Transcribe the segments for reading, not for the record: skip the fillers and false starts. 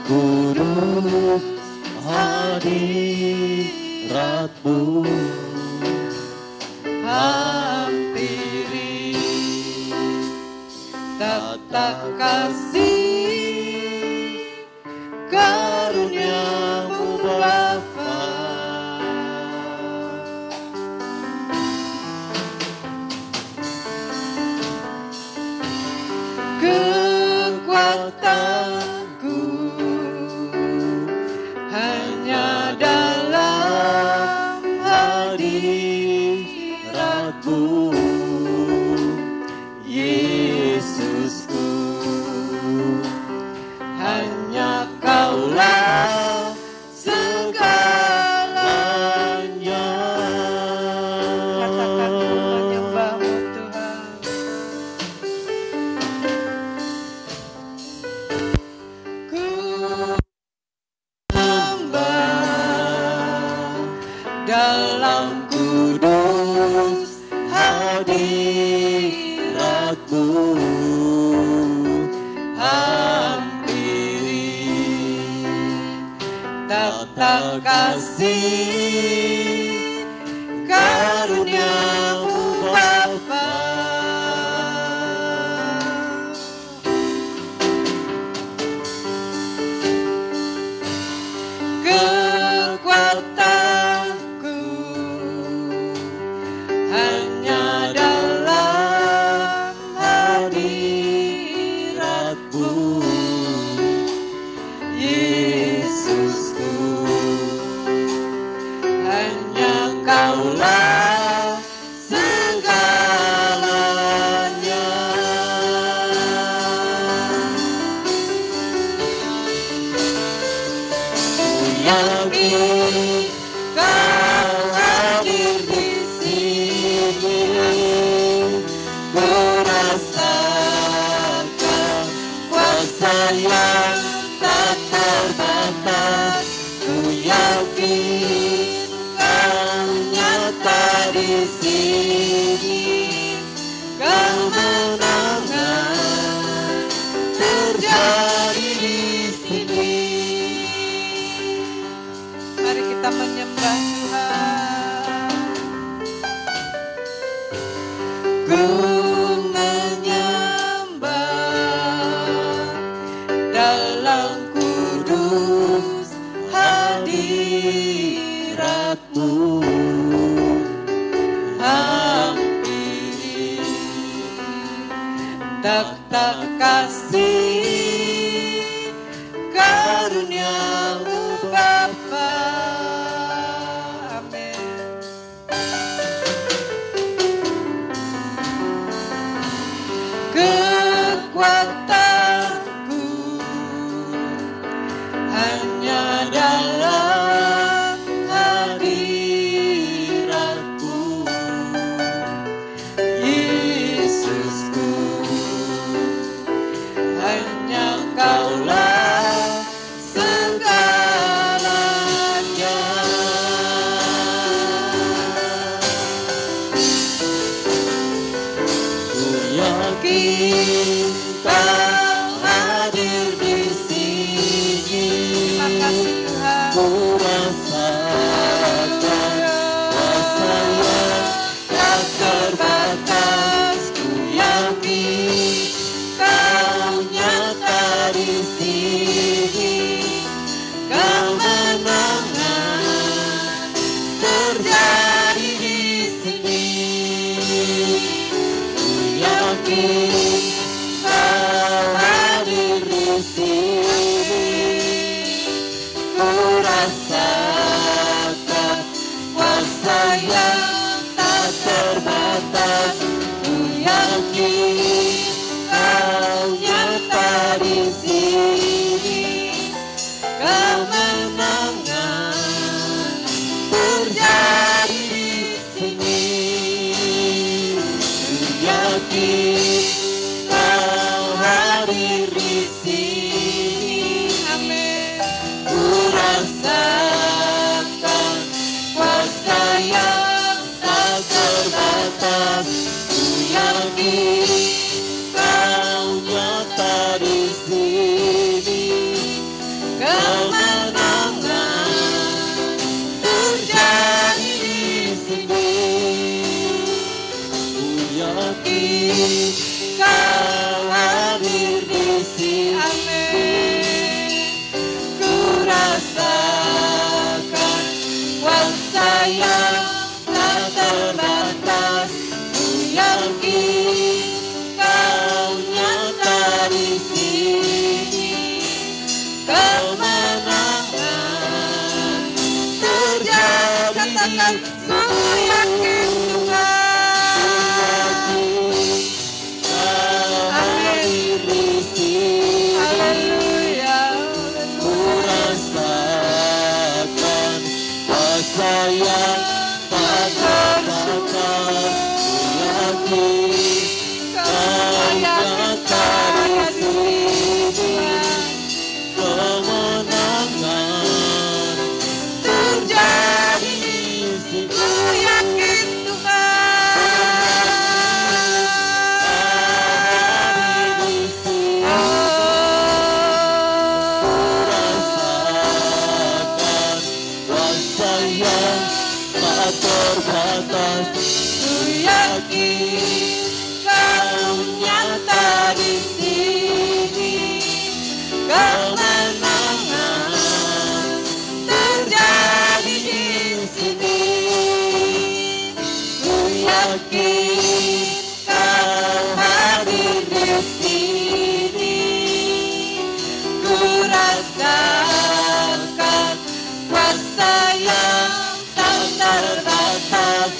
kudus hadirat-Mu, hampiri tata kasih karunia-Mu Bapa. Kekuatanku hanya dalam hadirat-Mu, Yesusku. Hanya Kaulah segalanya. Katakan ku menyembah-Mu Tuhan. Ku menyembah dalam kudus hadirat-Mu, hampiri tata kasih karunia-Mu Bapa. Kekuatanku hanya dalam hadirat-Mu, Yesusku. Hanya Kaulah segalanya. Ku yakin Kau hadir di sini, ku rasakan kuasa yang tak terbatas. Ku yakin Kau nyata di sini, kemenangan terjadi di sini. Mari kita menyembah Tuhan. Ku menyembah dalam kudus hadirat-Mu, hampiri tata kasih karunia-Mu Bapa. Amin. Kekuatanku hanya dalam hadirat-Mu, Yesusku. Hanya Kaulah segalanya. Ku yakin Kau hadir di sini. Terima kasih Tuhan. Ku rasakan kuasa yang tak terbatas. Ku yakin Kau nyata di sini, kemenangan terjadi di sini. Ku yakin Kau hadir di sini, ku rasakan kuasa yang tak terbatas. Ku yakin Kau nyata di sini, kemenangan terjadi di sini. Ku yakin Kau hadir di sini. Amin. Ku rasakan kuasa yang tak terbatas. Ku yakin Kau nyata di sini, yakin Kau hadir di sini. Amin. Ku rasakan kuasa yang tak terbatas. Ku yakin Kau nyata di sini. Kemenangan terjadi. Katakan ku yakin Tuhan. Hadir di sini. Haleluya. Ku rasakan kuasa yang tak terbatas. Ku yakin Kau nyata di sini. Kemenangan terjadi di sini. Ku yakin Hadir di sini. Rasakan kuasa yang tak terbatas. Ku yakin Kau nyata di sini. Kemenangan terjadi di sini. Ku yakin Kau hadir di sini. Ku rasakan kuasa yang tak terbatas.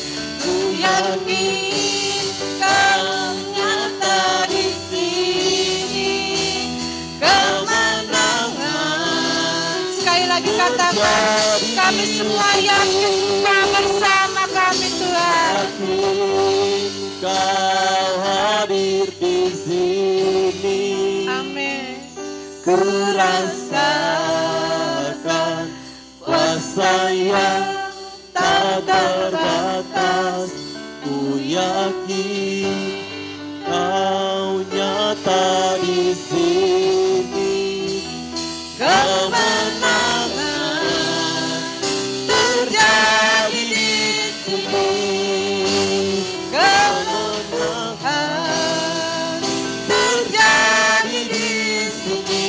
Ku yakin Kau nyata di sini. Kemenangan. Sekali lagi katakan, kami semua yakin Kau bersama kami Tuhan. Yakin Kau hadir di sini. Amin. Ku rasakan kuasa yang tak terbatas. Ku yakin Kau nyata di sini. Kemenangan terjadi di sini. Kemenangan terjadi di sini.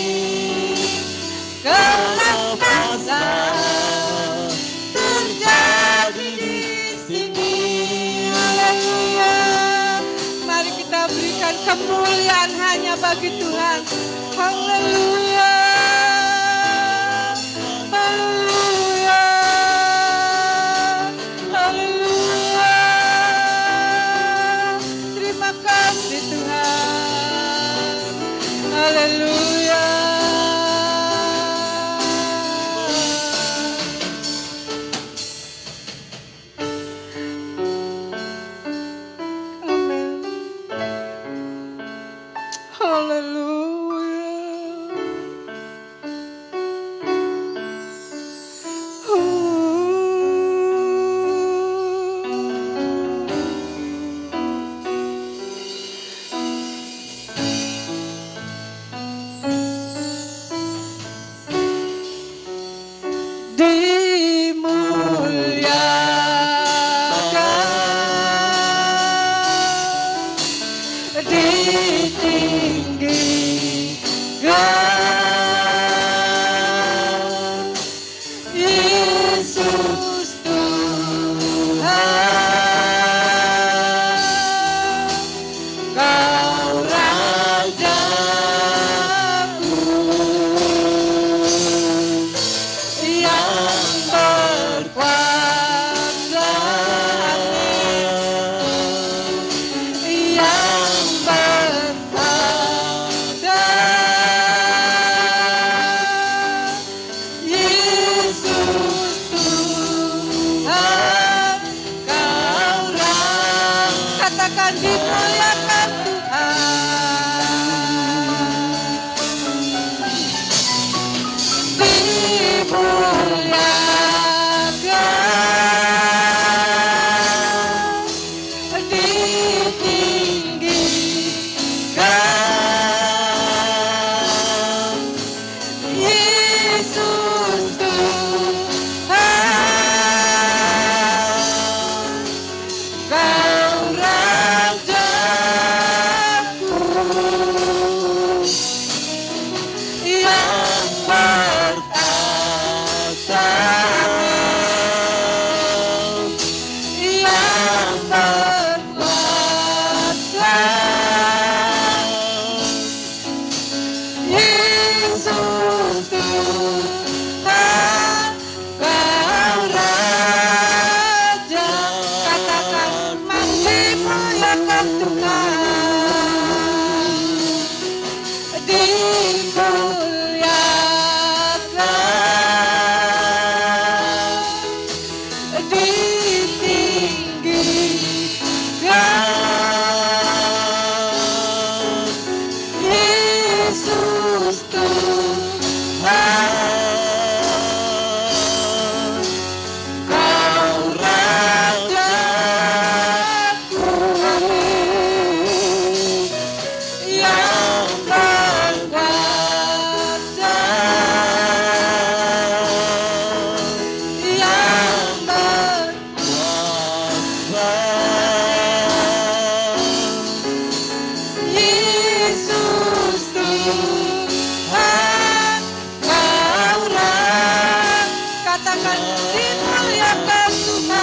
Kelepasan terjadi di sini. Haleluya. Mari kita berikan kemuliaan hanya bagi Tuhan. Haleluya. Haleluya. Haleluya. Terima kasih Tuhan. Haleluya. Amin. Haleluya. Ditinggikan Yesus Tuhan, Kau Rajaku yang berkuasa, yang bertanda. Yesus Tuhan, Kau katakan dimuliakan Tuhan. Dimuliakan, ditinggikan Yesus Tuhan, Kau Raja. muliakan Tuhan, dimuliakan, ditinggikan. Yesus Tuhan, Kau Rajaku yang berkuasa, yang berkuasa. Yesus Tuhan, Kau katakan dimuliakan Tuhan.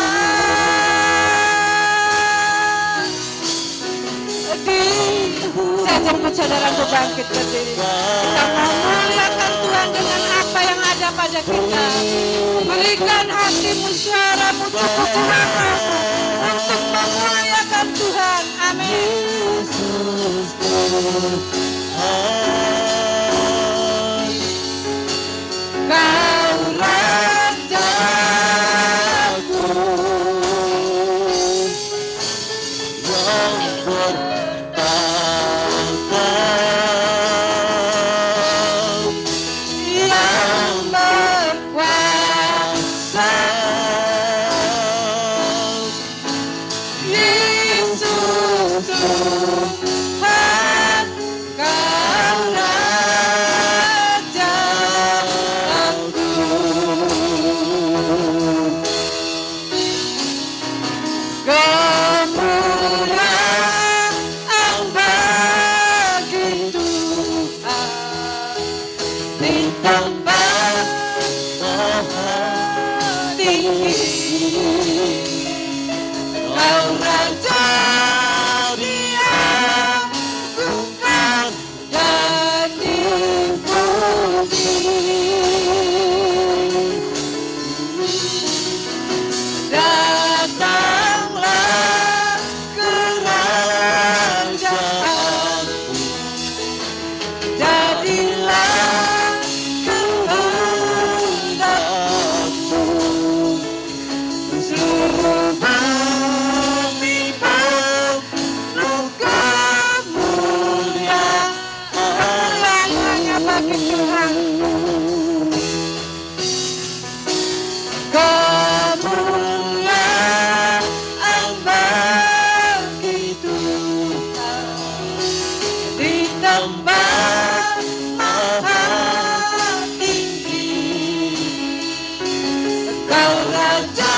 Saya jemput saudara untuk bangkit berdiri. Kita memuliakan Tuhan dengan apa yang ada pada kita. Berikan hatimu, suaramu, cukup suaramu untuk memuliakan Tuhan. Amin. Kau Rajaku yang bertahta, yang berkuasa. Yesus Tuhan, Kau Rajaku. Kemuliaan bagi Tuhan di tempat maha tinggi. Kau Raja diagungkan dan dipuji. Datanglah kerajaanmu, jadilah kehendakmu. Seluruh bumi penuh kemuliaan hanya bagi Tuhan. Kemuliaan bagi Tuhan di tempat maha tinggi. Kau Raja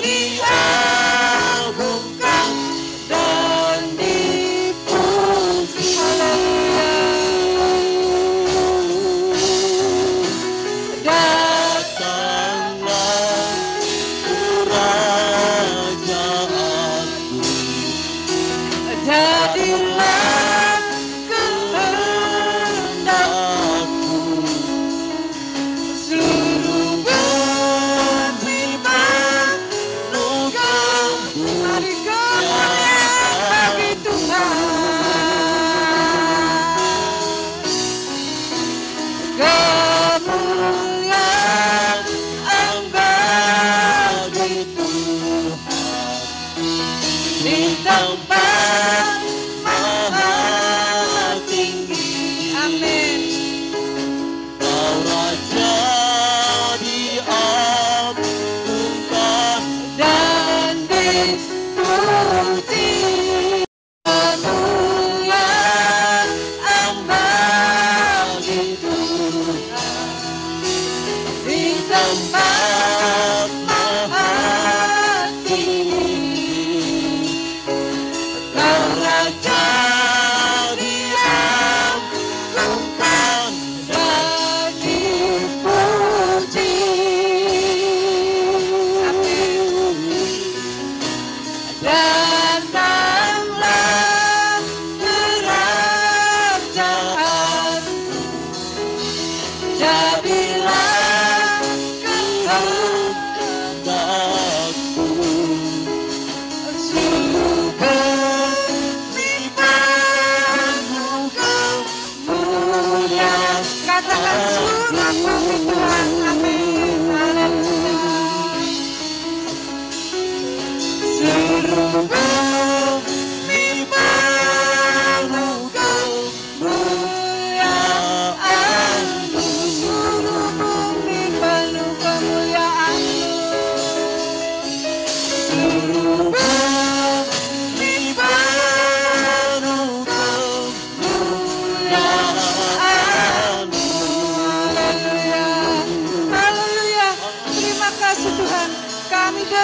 diagungkan dan dipuji. Datanglah kerajaanmu, jadilah kehendakmu. Seluruh bumi penuh kemuliaan bagi Tuhan. Kemuliaan bagi Tuhan di tempat maha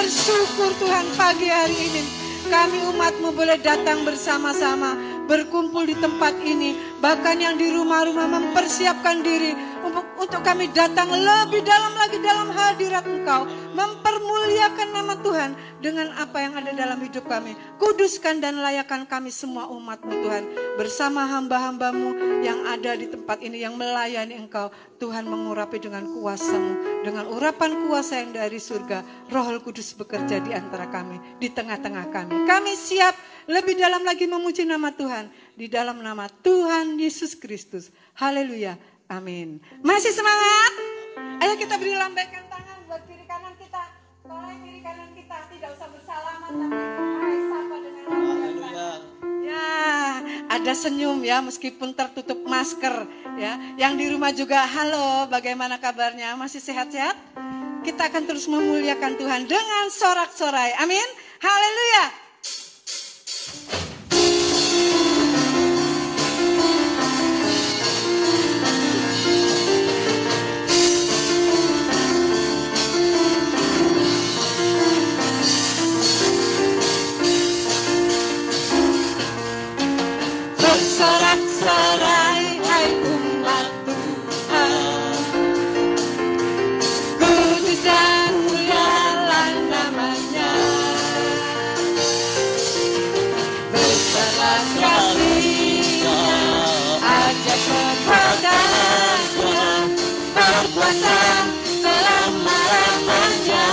bersyukur Tuhan pagi hari ini. Kami umat-Mu boleh datang bersama-sama, berkumpul di tempat ini. Bahkan yang di rumah-rumah mempersiapkan diri untuk kami datang lebih dalam lagi dalam hadirat Engkau. Mempermuliakan nama Tuhan dengan apa yang ada dalam hidup kami. Kuduskan dan layakkan kami semua umat-Mu Tuhan. Bersama hamba-hamba-Mu yang ada di tempat ini yang melayani Engkau. Tuhan mengurapi dengan kuasa-Mu. Dengan urapan kuasa yang dari surga. Roh Kudus bekerja di antara kami. Di tengah-tengah kami. Kami siap lebih dalam lagi memuji nama Tuhan. Di dalam nama Tuhan Yesus Kristus. Haleluya. Amin. Masih semangat? Ayo kita beri lambaikan tangan buat kiri kanan kita. Tolong kiri kanan kita tidak usah bersalaman tapi hai sapa dengan lambaikan. Ya, ada senyum ya meskipun tertutup masker ya. Yang di rumah juga halo, bagaimana kabarnya? Masih sehat-sehat? Kita akan terus memuliakan Tuhan dengan sorak-sorai. Amin. Haleluya. Bersorak-sorai hai umat Tuhan, kudus dan mulialah namanya. Besarlah kasih-Nya, ajaib perbuatannya, berkuasa selama-lamanya.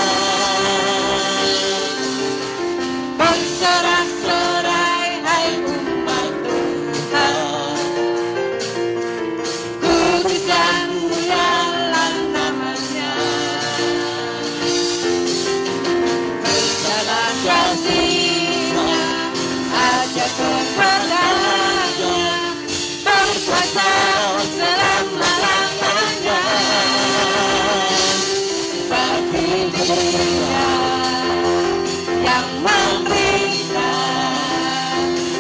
Bersorak-sorai hai umat Tuhan, kudus dan mulialah namanya. Besarlah kasih-Nya, ajaib perbuatannya, berkuasa selama-lamanya. Bagi Dia yang memberikan,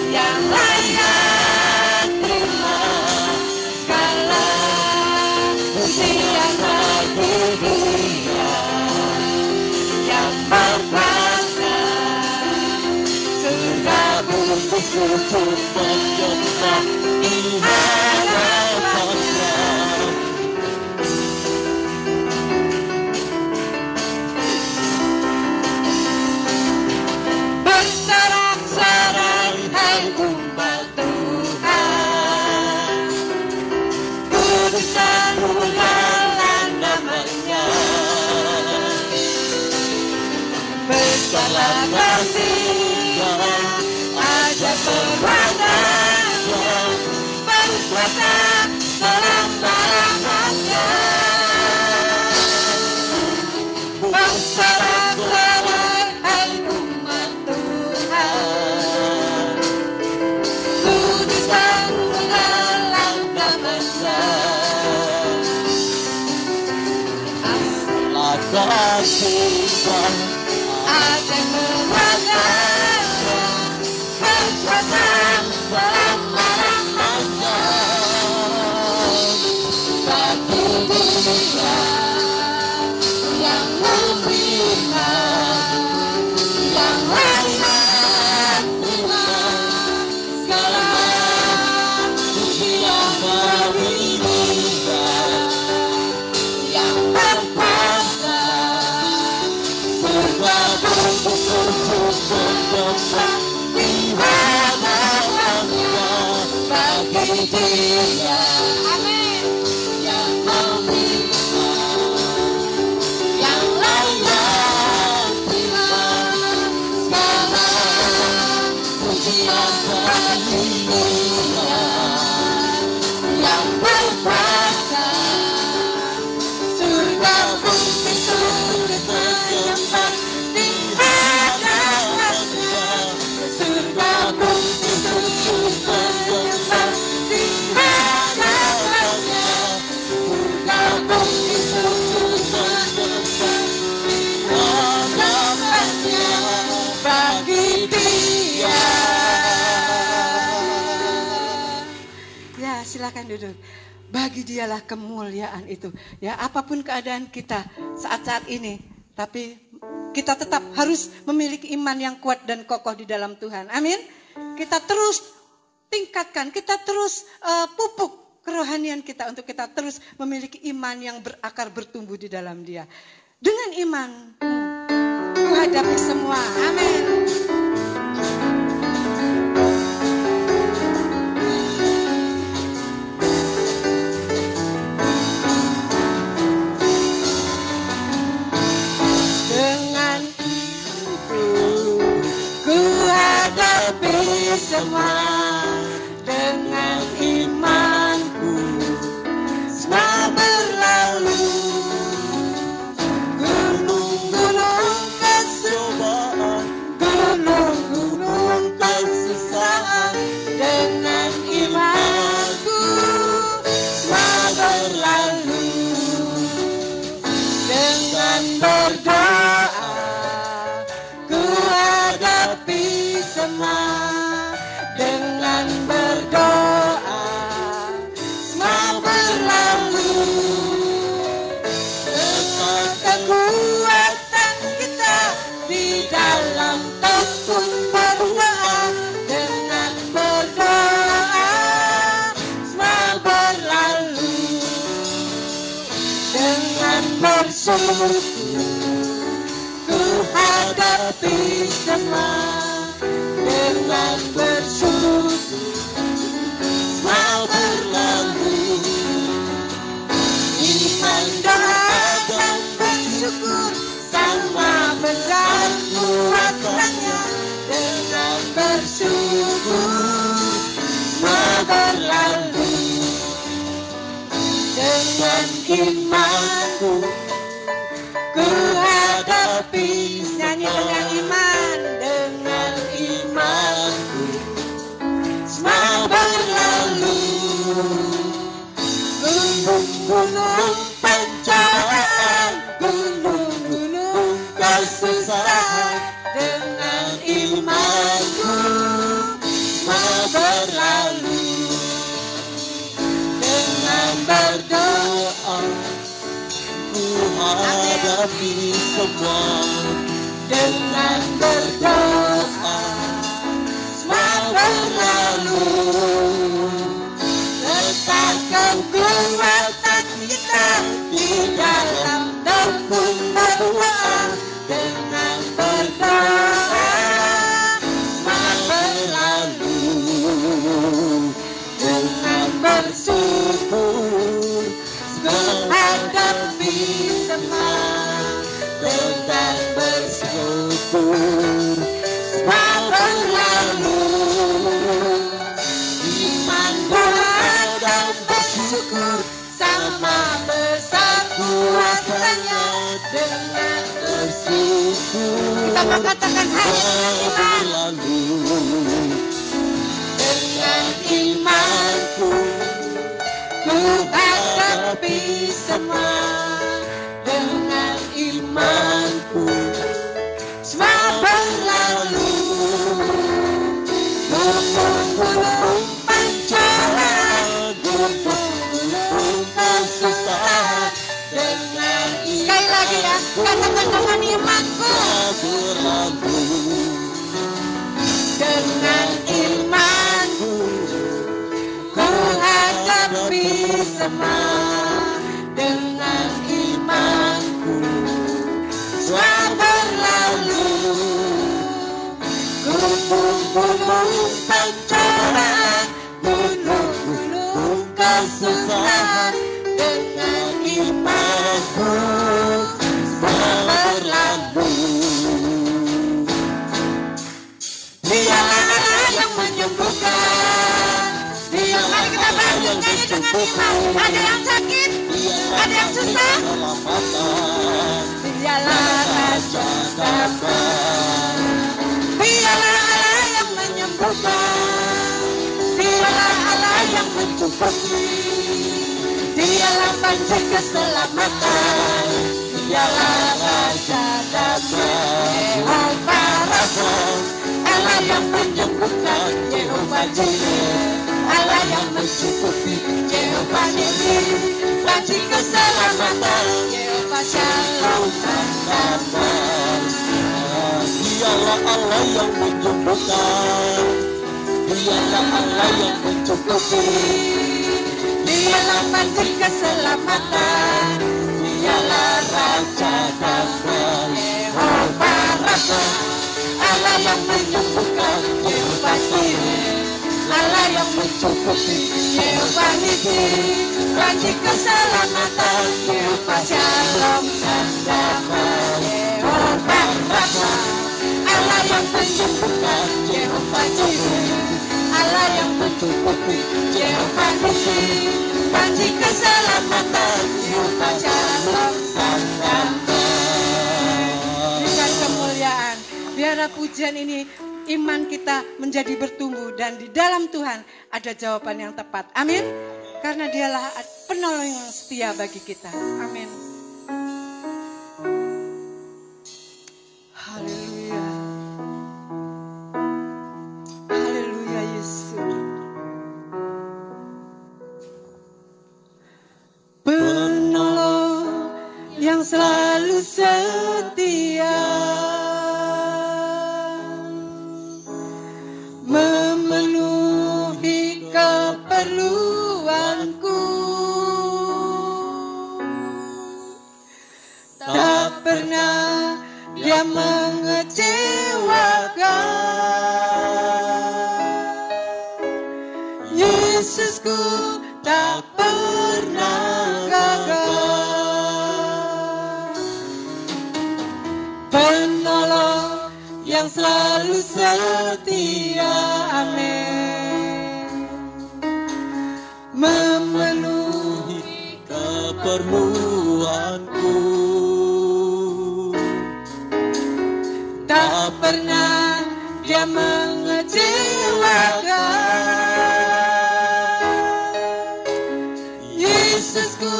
yang layak terima segala pujian bagi Dia yang berkuasa. Surga pun Sujud menyembah di hadapan-Nya. bersorak-sorai hai umat Tuhan, kudus dan mulialah namanya. Besarlah kasih-Nya, ajaib perbuatannya, berkuasa selama-lamanya. Bersorak-sorai hai umat Tuhan, kudus dan mulialah namanya. La kasih-Nya, Ajaib perbuatannya, berkuasa selama-lamanya. Bagi Dia yang memberikan, yang layak terima segala pujian bagi Dia yang berkuasa. surga pun sujud menyembah di hadapan-Nya. Bagi Dia, amin, yang memberikan, yang layak terima segala pujian bagi Dia yang berkuasa. Surga pun sujud menyembah di hadapan-Nya. Surga pun sujud menyembah di hadapan-Nya. Surga pun sujud menyembah di hadapan-Nya. Bagi Dia. Ya, silakan duduk. Bagi Dialah kemuliaan itu. Ya, apapun keadaan kita saat-saat ini, tapi kita tetap harus memiliki iman yang kuat dan kokoh di dalam Tuhan. Amin. Kita terus tingkatkan, kita terus pupuk kerohanian kita untuk kita terus memiliki iman yang berakar, bertumbuh di dalam Dia. Dengan iman, ku hadapi semua. Amin. Semua dengan imanku semua berlalu, gunung-gunung kesusahan, gunung-gunung kesusahan, dengan imanku semua berlalu, dengan berdoa ku hadapi semua. Dengan berdoa semua berlalu, dengan kekuatan kita di dalam tekun berdoa. Dengan berdoa semua berlalu, dengan bersyukur ku hadapi semua. Dengan bersyukur semua berlalu, iman doa dan bersyukur sama besar kuasanya. Dengan bersyukur semua berlalu, dengan imanku ku hadapi. Nyanyi dengan iman. Dengan imanku semua berlalu, gunung-gunung pencobaan, gunung-gunung kesusahan. Dengan imanku semua berlalu, dengan berdoa ku hadapi semua. Dengan berdoa semua berlalu, letakkan kekuatan kita di dalam tekun berdoa. Dengan berdoa semua berlalu, dengan bersyukur menghadapi semua. Dengan bersyukur semua berlalu, iman doa dan bersyukur sama besar kuasanya. Dengan bersyukur kita mengatakan hanya dengan iman. Dengan imanku ku hadapi semua. Dengan imanku semua berlalu, gunung-gunung pencobaan, gunung-gunung kesusahan. Dengan sekali lagi ya, katakan dengan imanku berlalu, dengan imanku ku hadapi semua. Dengan imanku semua berlalu, gunung-gunung pencobaan, gunung-gunung kesusahan. Dengan imanku semua berlalu. Dialah Allah yang menyembuhkan. Dia mari kita bantu nyanyi dengan iman. Ada yang sakit, ada yang susah. Dialah Raja Damai. Dialah Allah yang menyembuhkan. Dialah Allah yang mencukupi. Dialah panci keselamatan. Dialah Raja Damai. Yehova Rafa, Allah yang menyembuhkan. Yehova Jireh, Allah yang mencukupi. Yehova Nisi, janji keselamatan. Yehova Shalom tandaan. Dialah Allah yang menyembuhkan, dialah Allah yang mencukupi, Dialah janji keselamatan. dialah Raja Damai. Yehova Rafa, Allah yang menyembuhkan. Yehova Jireh, Allah yang Mencukupi, Yehova Nisi, janji keselamatan. Yehova Shalom dan damai. Yehova Rafa, Allah yang menyembuhkan. Yehova Jireh, Allah yang mencukupi, Yehova Nisi, janji keselamatan. Yehova Shalom dan damai. Berikan kemuliaan. Biarlah pujian ini iman kita menjadi bertumbuh dan di dalam Tuhan ada jawaban yang tepat. Amin. Karena dialah penolong yang setia bagi kita. Amin. Haleluya. Haleluya Yesus. Penolong yang selalu setia, memenuhi keperluanku, tak pernah dia mengecewakan. Yesusku tak pernah gagal. Penolong yang selalu setia, amin, memenuhi keperluanku, tak pernah dia mengecewakan. Yesusku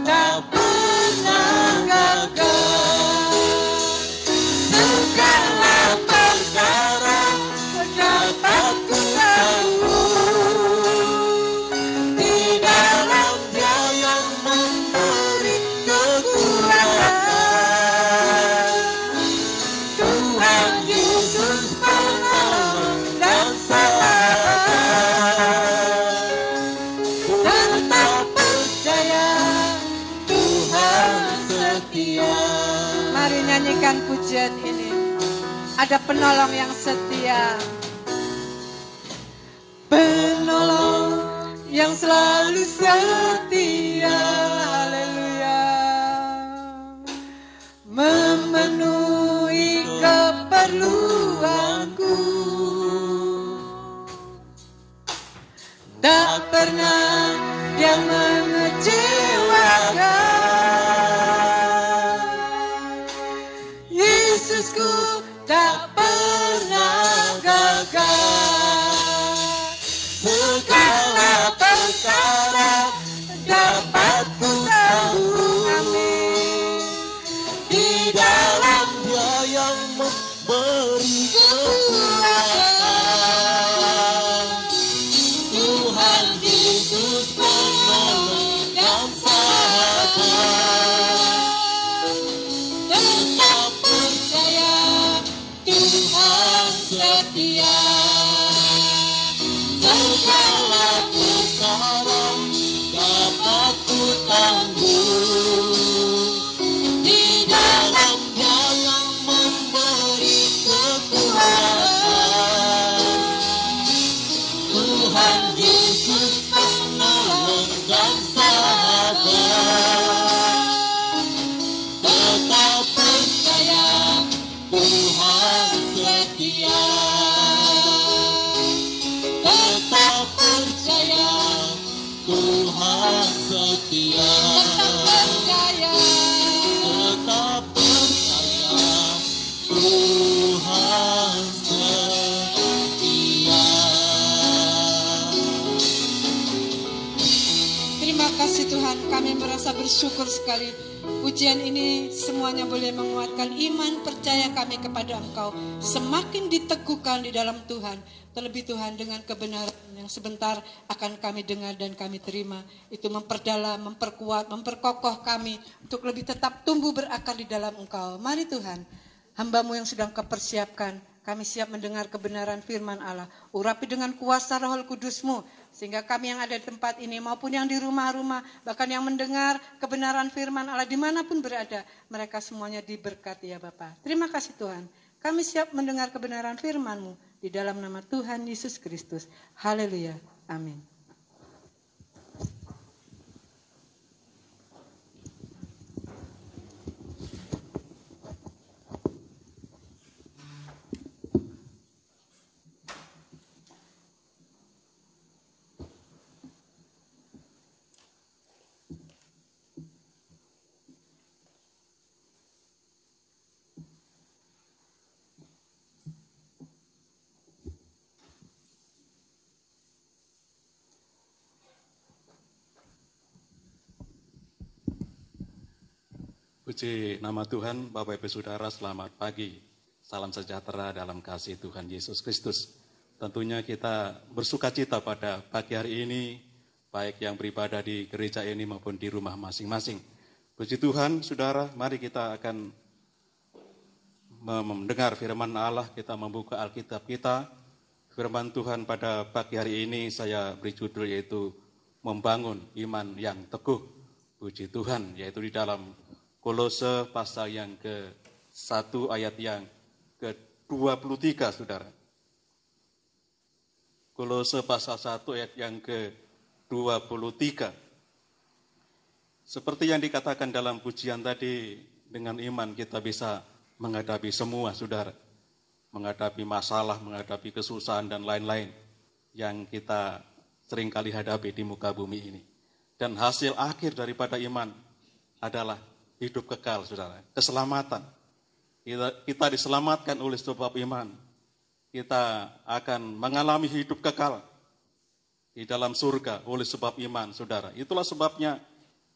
tak pernah gagal. Segala perkara dapat ku tahu, di dalam Dia yang memberi kekuatan. Tuhan Yesus penolong dan selamat. Tetap percaya Tuhan setia. Mari nyanyikan pujian ini. Ada penolong yang setia, penolong yang selalu setia, haleluya, memenuhi keperluanku, tak pernah dia mengecewakan. Yesusku tak pernah gagal. Segala perkara dapat ku tahu, amin, di dalam Dia yang memberi kekuatan. Tuhan Yesus penolong kasih Tuhan, kami merasa bersyukur sekali. Pujian ini semuanya boleh menguatkan iman percaya kami kepada Engkau. Semakin diteguhkan di dalam Tuhan. Terlebih Tuhan dengan kebenaran yang sebentar akan kami dengar dan kami terima. Itu memperdalam, memperkuat, memperkokoh kami untuk lebih tetap tumbuh berakar di dalam Engkau. Mari Tuhan, hamba-Mu yang sedang Kau persiapkan, kami siap mendengar kebenaran firman Allah. Urapi dengan kuasa Roh Kudus-Mu, sehingga kami yang ada di tempat ini maupun yang di rumah-rumah, bahkan yang mendengar kebenaran firman Allah dimanapun berada, mereka semuanya diberkati ya Bapa. Terima kasih Tuhan. Kami siap mendengar kebenaran firman-Mu di dalam nama Tuhan Yesus Kristus. Haleluya. Amin. Puji nama Tuhan, Bapak Ibu Saudara, selamat pagi. Salam sejahtera dalam kasih Tuhan Yesus Kristus. Tentunya kita bersuka cita pada pagi hari ini, baik yang beribadah di gereja ini maupun di rumah masing-masing. Puji Tuhan, Saudara, mari kita akan mendengar firman Allah, kita membuka Alkitab kita. Firman Tuhan pada pagi hari ini saya beri judul yaitu membangun iman yang teguh. Puji Tuhan, yaitu di dalam Kolose pasal yang ke-1 ayat yang ke-23, Saudara. Kolose pasal 1 ayat yang ke-23. Seperti yang dikatakan dalam pujian tadi, dengan iman kita bisa menghadapi semua, Saudara. Menghadapi masalah, menghadapi kesusahan dan lain-lain yang kita seringkali hadapi di muka bumi ini. Dan hasil akhir daripada iman adalah hidup kekal, Saudara. Keselamatan. Kita diselamatkan oleh sebab iman. Kita akan mengalami hidup kekal di dalam surga oleh sebab iman, Saudara. Itulah sebabnya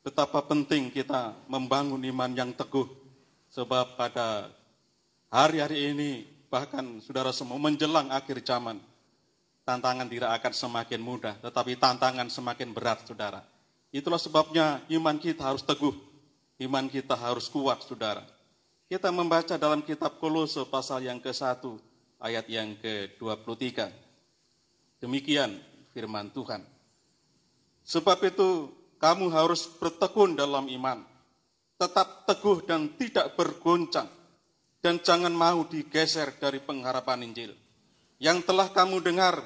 betapa penting kita membangun iman yang teguh. Sebab pada hari-hari ini, bahkan Saudara semua menjelang akhir zaman, tantangan tidak akan semakin mudah, tetapi tantangan semakin berat, Saudara. Itulah sebabnya iman kita harus teguh. Iman kita harus kuat, Saudara. Kita membaca dalam kitab Kolose pasal yang ke-1, ayat yang ke-23. Demikian firman Tuhan. Sebab itu, kamu harus bertekun dalam iman. Tetap teguh dan tidak bergoncang. Dan jangan mau digeser dari pengharapan Injil. Yang telah kamu dengar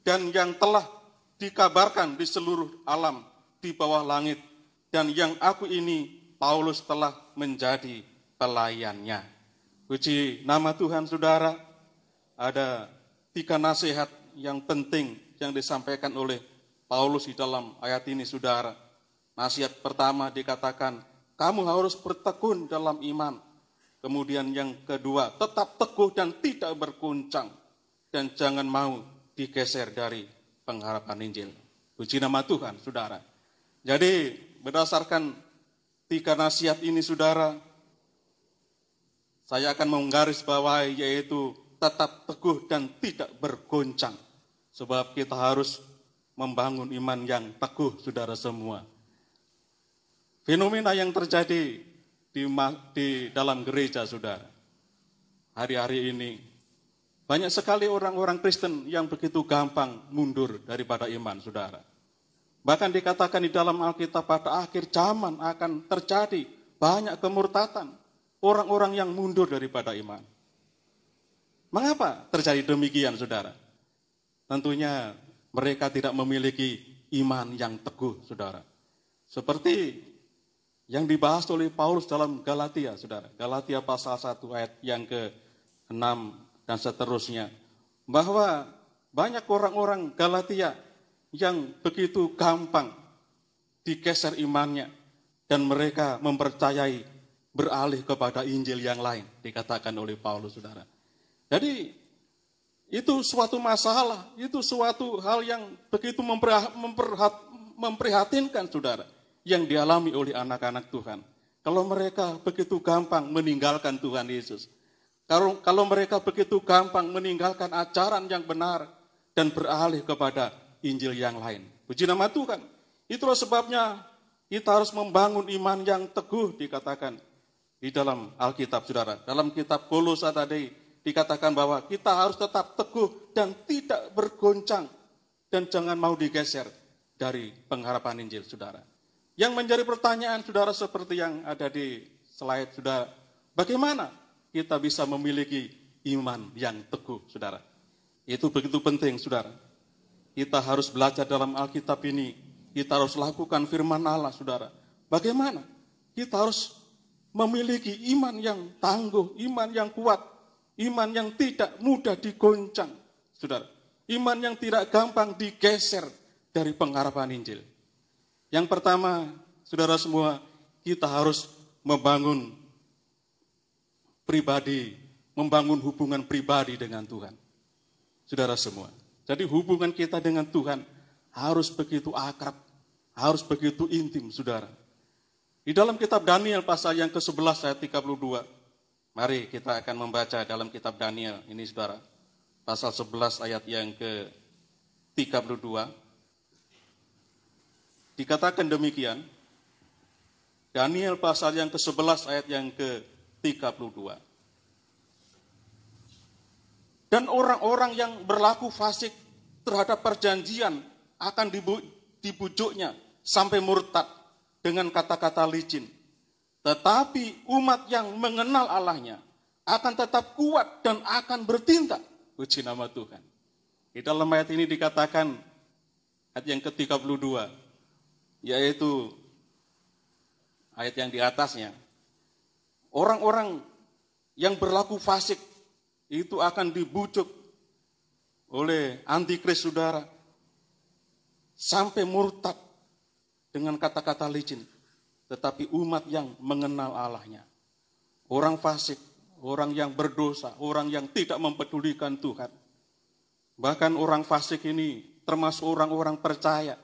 dan yang telah dikabarkan di seluruh alam di bawah langit. Dan yang aku ini Paulus telah menjadi pelayannya. Puji nama Tuhan, Saudara. Ada 3 nasihat yang penting yang disampaikan oleh Paulus di dalam ayat ini, Saudara. Nasihat pertama dikatakan, kamu harus bertekun dalam iman. Kemudian yang kedua, tetap teguh dan tidak berguncang. Dan jangan mau digeser dari pengharapan Injil. Puji nama Tuhan, Saudara. Jadi berdasarkan 3 nasihat ini, Saudara, saya akan menggarisbawahi yaitu tetap teguh dan tidak bergoncang. Sebab kita harus membangun iman yang teguh, Saudara semua. Fenomena yang terjadi di dalam gereja, Saudara, hari-hari ini, banyak sekali orang-orang Kristen yang begitu gampang mundur daripada iman, Saudara. Bahkan dikatakan di dalam Alkitab pada akhir zaman akan terjadi banyak kemurtatan. Orang-orang yang mundur daripada iman. Mengapa terjadi demikian, Saudara? Tentunya mereka tidak memiliki iman yang teguh, Saudara. Seperti yang dibahas oleh Paulus dalam Galatia, Saudara. Galatia pasal 1 ayat yang ke-6 dan seterusnya. Bahwa banyak orang-orang Galatia yang begitu gampang digeser imannya dan mereka mempercayai beralih kepada Injil yang lain, dikatakan oleh Paulus, Saudara. Jadi itu suatu masalah, itu suatu hal yang begitu memprihatinkan saudara yang dialami oleh anak-anak Tuhan. Kalau mereka begitu gampang meninggalkan Tuhan Yesus. Kalau mereka begitu gampang meninggalkan ajaran yang benar dan beralih kepada Injil yang lain. Puji nama Tuhan. Itulah sebabnya kita harus membangun iman yang teguh dikatakan di dalam Alkitab, saudara. Dalam kitab Kolose tadi dikatakan bahwa kita harus tetap teguh dan tidak bergoncang dan jangan mau digeser dari pengharapan Injil, saudara. Yang menjadi pertanyaan, saudara, seperti yang ada di slide, saudara. Bagaimana kita bisa memiliki iman yang teguh, saudara? Itu begitu penting, saudara. Kita harus belajar dalam Alkitab ini. Kita harus lakukan firman Allah, saudara. Bagaimana? Kita harus memiliki iman yang tangguh, iman yang kuat, iman yang tidak mudah digoncang, saudara. Iman yang tidak gampang digeser dari pengharapan Injil. Yang pertama, saudara semua, kita harus membangun hubungan pribadi dengan Tuhan. Saudara semua. Jadi hubungan kita dengan Tuhan harus begitu akrab, harus begitu intim, saudara. Di dalam kitab Daniel pasal yang ke-11 ayat 32. Mari kita akan membaca dalam kitab Daniel ini, saudara. Pasal 11 ayat yang ke-32. Dikatakan demikian. Daniel pasal yang ke-11 ayat yang ke-32. Dan orang-orang yang berlaku fasik terhadap perjanjian akan dibujuknya sampai murtad dengan kata-kata licin. Tetapi umat yang mengenal Allahnya akan tetap kuat dan akan bertindak. Puji nama Tuhan. Di dalam ayat ini dikatakan, ayat yang ke-32, yaitu ayat yang di atasnya. Orang-orang yang berlaku fasik itu akan dibujuk oleh antikris, saudara, sampai murtad dengan kata-kata licin. Tetapi umat yang mengenal Allahnya, orang fasik, orang yang berdosa, orang yang tidak mempedulikan Tuhan. Bahkan orang fasik ini termasuk orang-orang percaya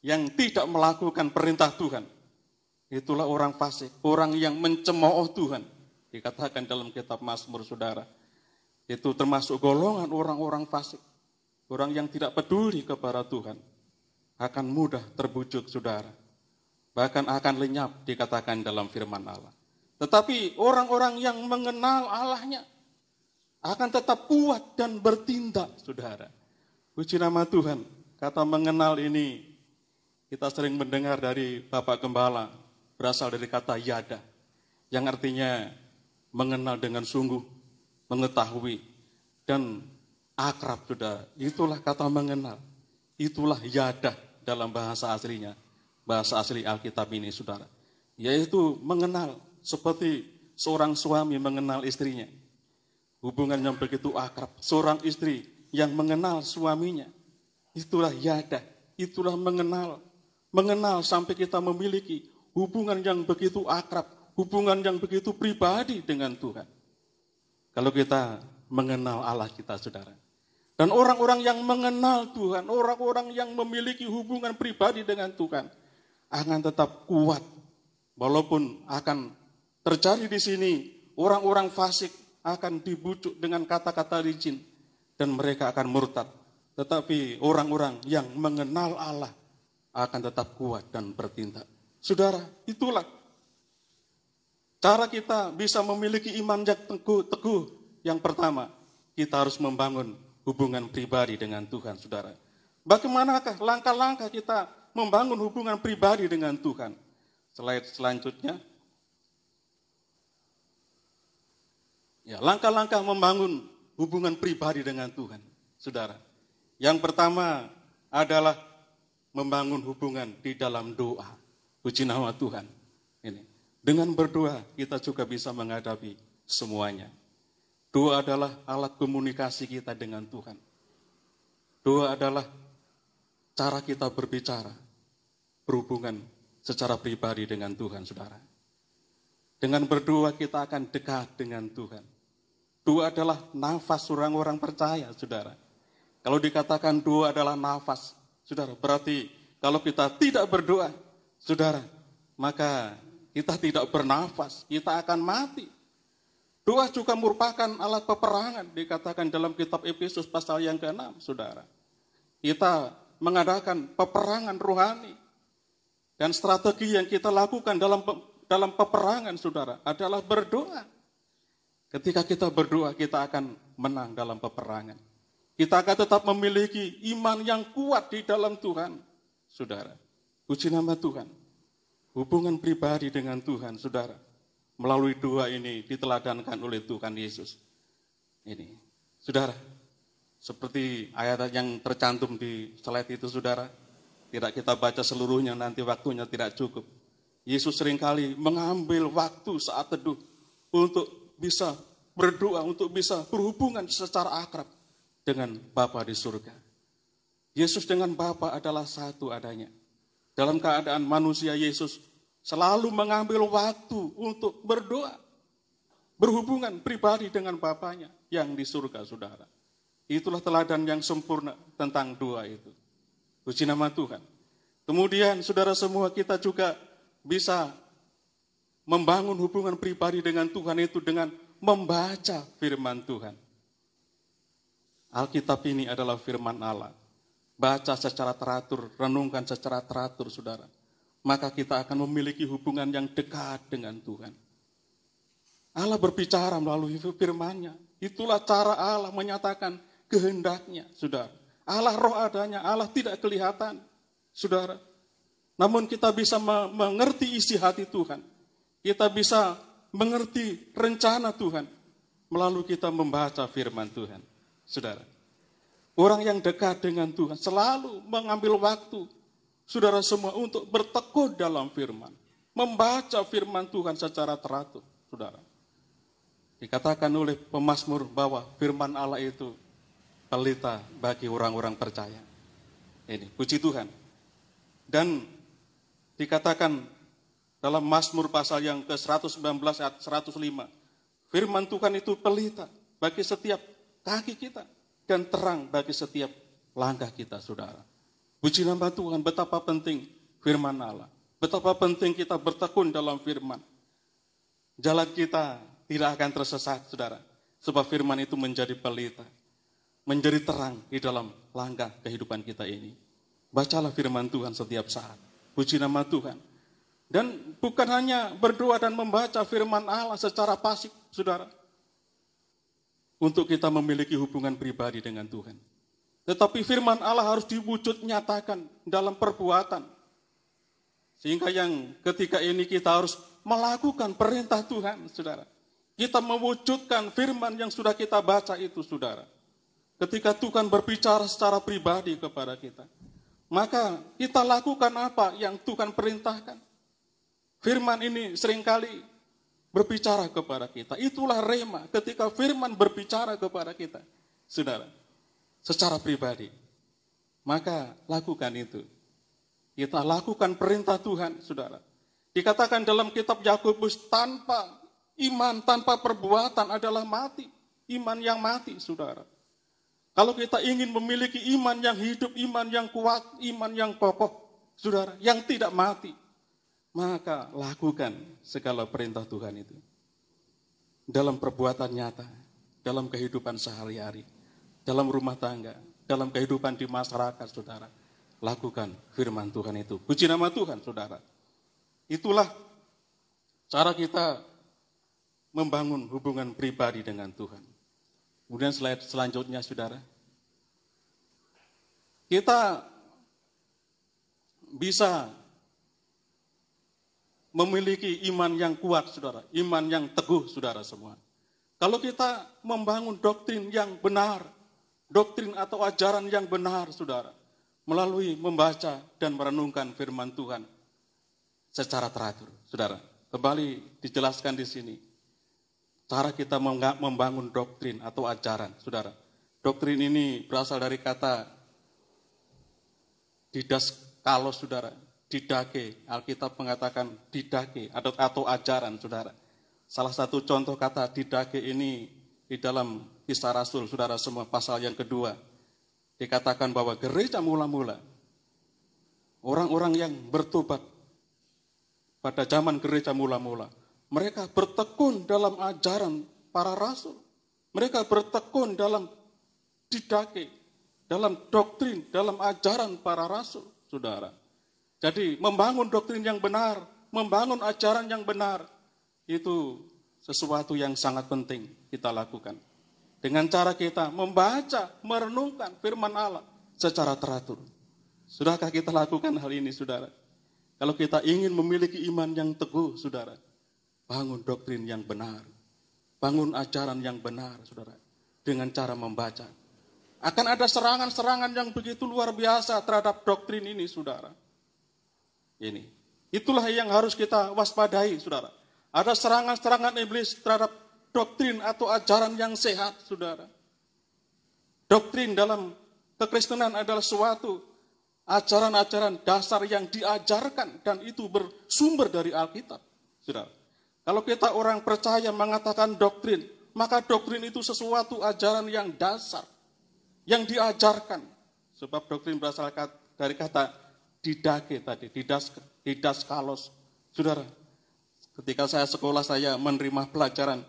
yang tidak melakukan perintah Tuhan. Itulah orang fasik, orang yang mencemooh Tuhan. Dikatakan dalam kitab Mazmur, saudara. Itu termasuk golongan orang-orang fasik. Orang yang tidak peduli kepada Tuhan. Akan mudah terbujuk, saudara. Bahkan akan lenyap, dikatakan dalam firman Allah. Tetapi orang-orang yang mengenal Allahnya akan tetap kuat dan bertindak, saudara. Puji nama Tuhan. Kata mengenal ini kita sering mendengar dari Bapak Gembala. Berasal dari kata yada. Yang artinya mengenal dengan sungguh, mengetahui, dan akrab, saudara. Itulah kata mengenal. Itulah yada dalam bahasa aslinya. Bahasa asli Alkitab ini, saudara. Yaitu mengenal seperti seorang suami mengenal istrinya. Hubungan yang begitu akrab. Seorang istri yang mengenal suaminya. Itulah yada. Itulah mengenal. Mengenal sampai kita memiliki hubungan yang begitu akrab. Hubungan yang begitu pribadi dengan Tuhan. Kalau kita mengenal Allah kita, saudara. Dan orang-orang yang mengenal Tuhan, orang-orang yang memiliki hubungan pribadi dengan Tuhan, akan tetap kuat. Walaupun akan terjadi di sini, orang-orang fasik akan dibujuk dengan kata-kata licin. Dan mereka akan murtad. Tetapi orang-orang yang mengenal Allah akan tetap kuat dan bertindak. Saudara, itulah cara kita bisa memiliki iman yang teguh. Yang pertama, kita harus membangun hubungan pribadi dengan Tuhan, saudara. Bagaimanakah langkah-langkah kita membangun hubungan pribadi dengan Tuhan? Slide selanjutnya. Ya, langkah-langkah membangun hubungan pribadi dengan Tuhan, saudara. Yang pertama adalah membangun hubungan di dalam doa. Puji nama Tuhan. Ini. Dengan berdoa kita juga bisa menghadapi semuanya. Doa adalah alat komunikasi kita dengan Tuhan. Doa adalah cara kita berbicara, berhubungan secara pribadi dengan Tuhan, saudara. Dengan berdoa kita akan dekat dengan Tuhan. Doa adalah nafas orang-orang percaya, saudara. Kalau dikatakan doa adalah nafas, saudara, berarti Kalau kita tidak berdoa, saudara, maka kita tidak bernafas, kita akan mati. Doa juga merupakan alat peperangan, dikatakan dalam kitab Efesus pasal yang ke-6, saudara. Kita mengadakan peperangan rohani. Dan strategi yang kita lakukan dalam peperangan, saudara, adalah berdoa. Ketika kita berdoa, kita akan menang dalam peperangan. Kita akan tetap memiliki iman yang kuat di dalam Tuhan, saudara. Puji nama Tuhan. Hubungan pribadi dengan Tuhan, saudara, melalui doa ini diteladankan oleh Tuhan Yesus. Ini, saudara, seperti ayat yang tercantum di slide itu, saudara, tidak kita baca seluruhnya, nanti waktunya tidak cukup. Yesus seringkali mengambil waktu saat teduh untuk bisa berdoa, untuk bisa berhubungan secara akrab dengan Bapa di surga. Yesus dengan Bapa adalah satu adanya. Dalam keadaan manusia, Yesus selalu mengambil waktu untuk berdoa, berhubungan pribadi dengan Bapanya yang di surga, saudara. Itulah teladan yang sempurna tentang doa itu. Puji nama Tuhan. Kemudian saudara semua, kita juga bisa membangun hubungan pribadi dengan Tuhan itu dengan membaca firman Tuhan. Alkitab ini adalah firman Allah. Baca secara teratur, renungkan secara teratur, saudara. Maka kita akan memiliki hubungan yang dekat dengan Tuhan. Allah berbicara melalui firman-Nya. Itulah cara Allah menyatakan kehendaknya, saudara. Allah roh adanya, Allah tidak kelihatan, saudara. Namun kita bisa mengerti isi hati Tuhan. Kita bisa mengerti rencana Tuhan melalui kita membaca firman Tuhan, saudara. Orang yang dekat dengan Tuhan selalu mengambil waktu, saudara semua, untuk bertekun dalam firman. Membaca firman Tuhan secara teratur, saudara. Dikatakan oleh pemazmur bahwa firman Allah itu pelita bagi orang-orang percaya. Ini, puji Tuhan. Dan dikatakan dalam Mazmur pasal yang ke-119 ayat 105, firman Tuhan itu pelita bagi setiap kaki kita dan terang bagi setiap langkah kita, saudara. Puji nama Tuhan, betapa penting firman Allah. Betapa penting kita bertekun dalam firman. Jalan kita tidak akan tersesat, saudara. Sebab firman itu menjadi pelita, menjadi terang di dalam langkah kehidupan kita ini. Bacalah firman Tuhan setiap saat. Puji nama Tuhan. Dan bukan hanya berdoa dan membaca firman Allah secara pasif, saudara. Untuk kita memiliki hubungan pribadi dengan Tuhan. Tetapi firman Allah harus diwujud nyatakan dalam perbuatan. Sehingga yang ketika ini kita harus melakukan perintah Tuhan, saudara. Kita mewujudkan firman yang sudah kita baca itu, saudara. Ketika Tuhan berbicara secara pribadi kepada kita, maka kita lakukan apa yang Tuhan perintahkan. Firman ini seringkali berbicara kepada kita. Itulah rema ketika firman berbicara kepada kita, saudara, secara pribadi. Maka lakukan itu. Kita lakukan perintah Tuhan, saudara. Dikatakan dalam kitab Yakobus, tanpa iman, tanpa perbuatan adalah mati. Iman yang mati, saudara. Kalau kita ingin memiliki iman yang hidup, iman yang kuat, iman yang kokoh, saudara, yang tidak mati, maka lakukan segala perintah Tuhan itu. Dalam perbuatan nyata, dalam kehidupan sehari-hari, dalam rumah tangga, dalam kehidupan di masyarakat, saudara. Lakukan firman Tuhan itu. Puji nama Tuhan, saudara. Itulah cara kita membangun hubungan pribadi dengan Tuhan. Kemudian slide selanjutnya, saudara. Kita bisa memiliki iman yang kuat, saudara. Iman yang teguh, saudara semua. Kalau kita membangun doktrin yang benar, doktrin atau ajaran yang benar, saudara. Melalui membaca dan merenungkan firman Tuhan secara teratur, saudara. Kembali dijelaskan di sini. Cara kita membangun doktrin atau ajaran, saudara. Doktrin ini berasal dari kata didaskalos, saudara. Didake, Alkitab mengatakan didake atau ajaran, saudara. Salah satu contoh kata didake ini di dalam Kisah Rasul, saudara semua, pasal yang kedua. Dikatakan bahwa gereja mula-mula orang-orang yang bertobat pada zaman gereja mula-mula, mereka bertekun dalam ajaran para rasul. Mereka bertekun dalam didake, dalam doktrin, dalam ajaran para rasul, saudara. Jadi membangun doktrin yang benar, membangun ajaran yang benar, itu sesuatu yang sangat penting kita lakukan. Dengan cara kita membaca, merenungkan firman Allah secara teratur. Sudahkah kita lakukan hal ini, saudara? Kalau kita ingin memiliki iman yang teguh, saudara, bangun doktrin yang benar, bangun ajaran yang benar, saudara, dengan cara membaca. Akan ada serangan-serangan yang begitu luar biasa terhadap doktrin ini, saudara. Itulah yang harus kita waspadai, saudara. Ada serangan-serangan iblis terhadap doktrin atau ajaran yang sehat, saudara. Doktrin dalam kekristenan adalah suatu ajaran-ajaran dasar yang diajarkan dan itu bersumber dari Alkitab, saudara. Kalau kita orang percaya mengatakan doktrin, maka doktrin itu sesuatu ajaran yang dasar, yang diajarkan. Sebab doktrin berasal dari kata didake tadi, didaskalos. Saudara, ketika saya sekolah saya menerima pelajaran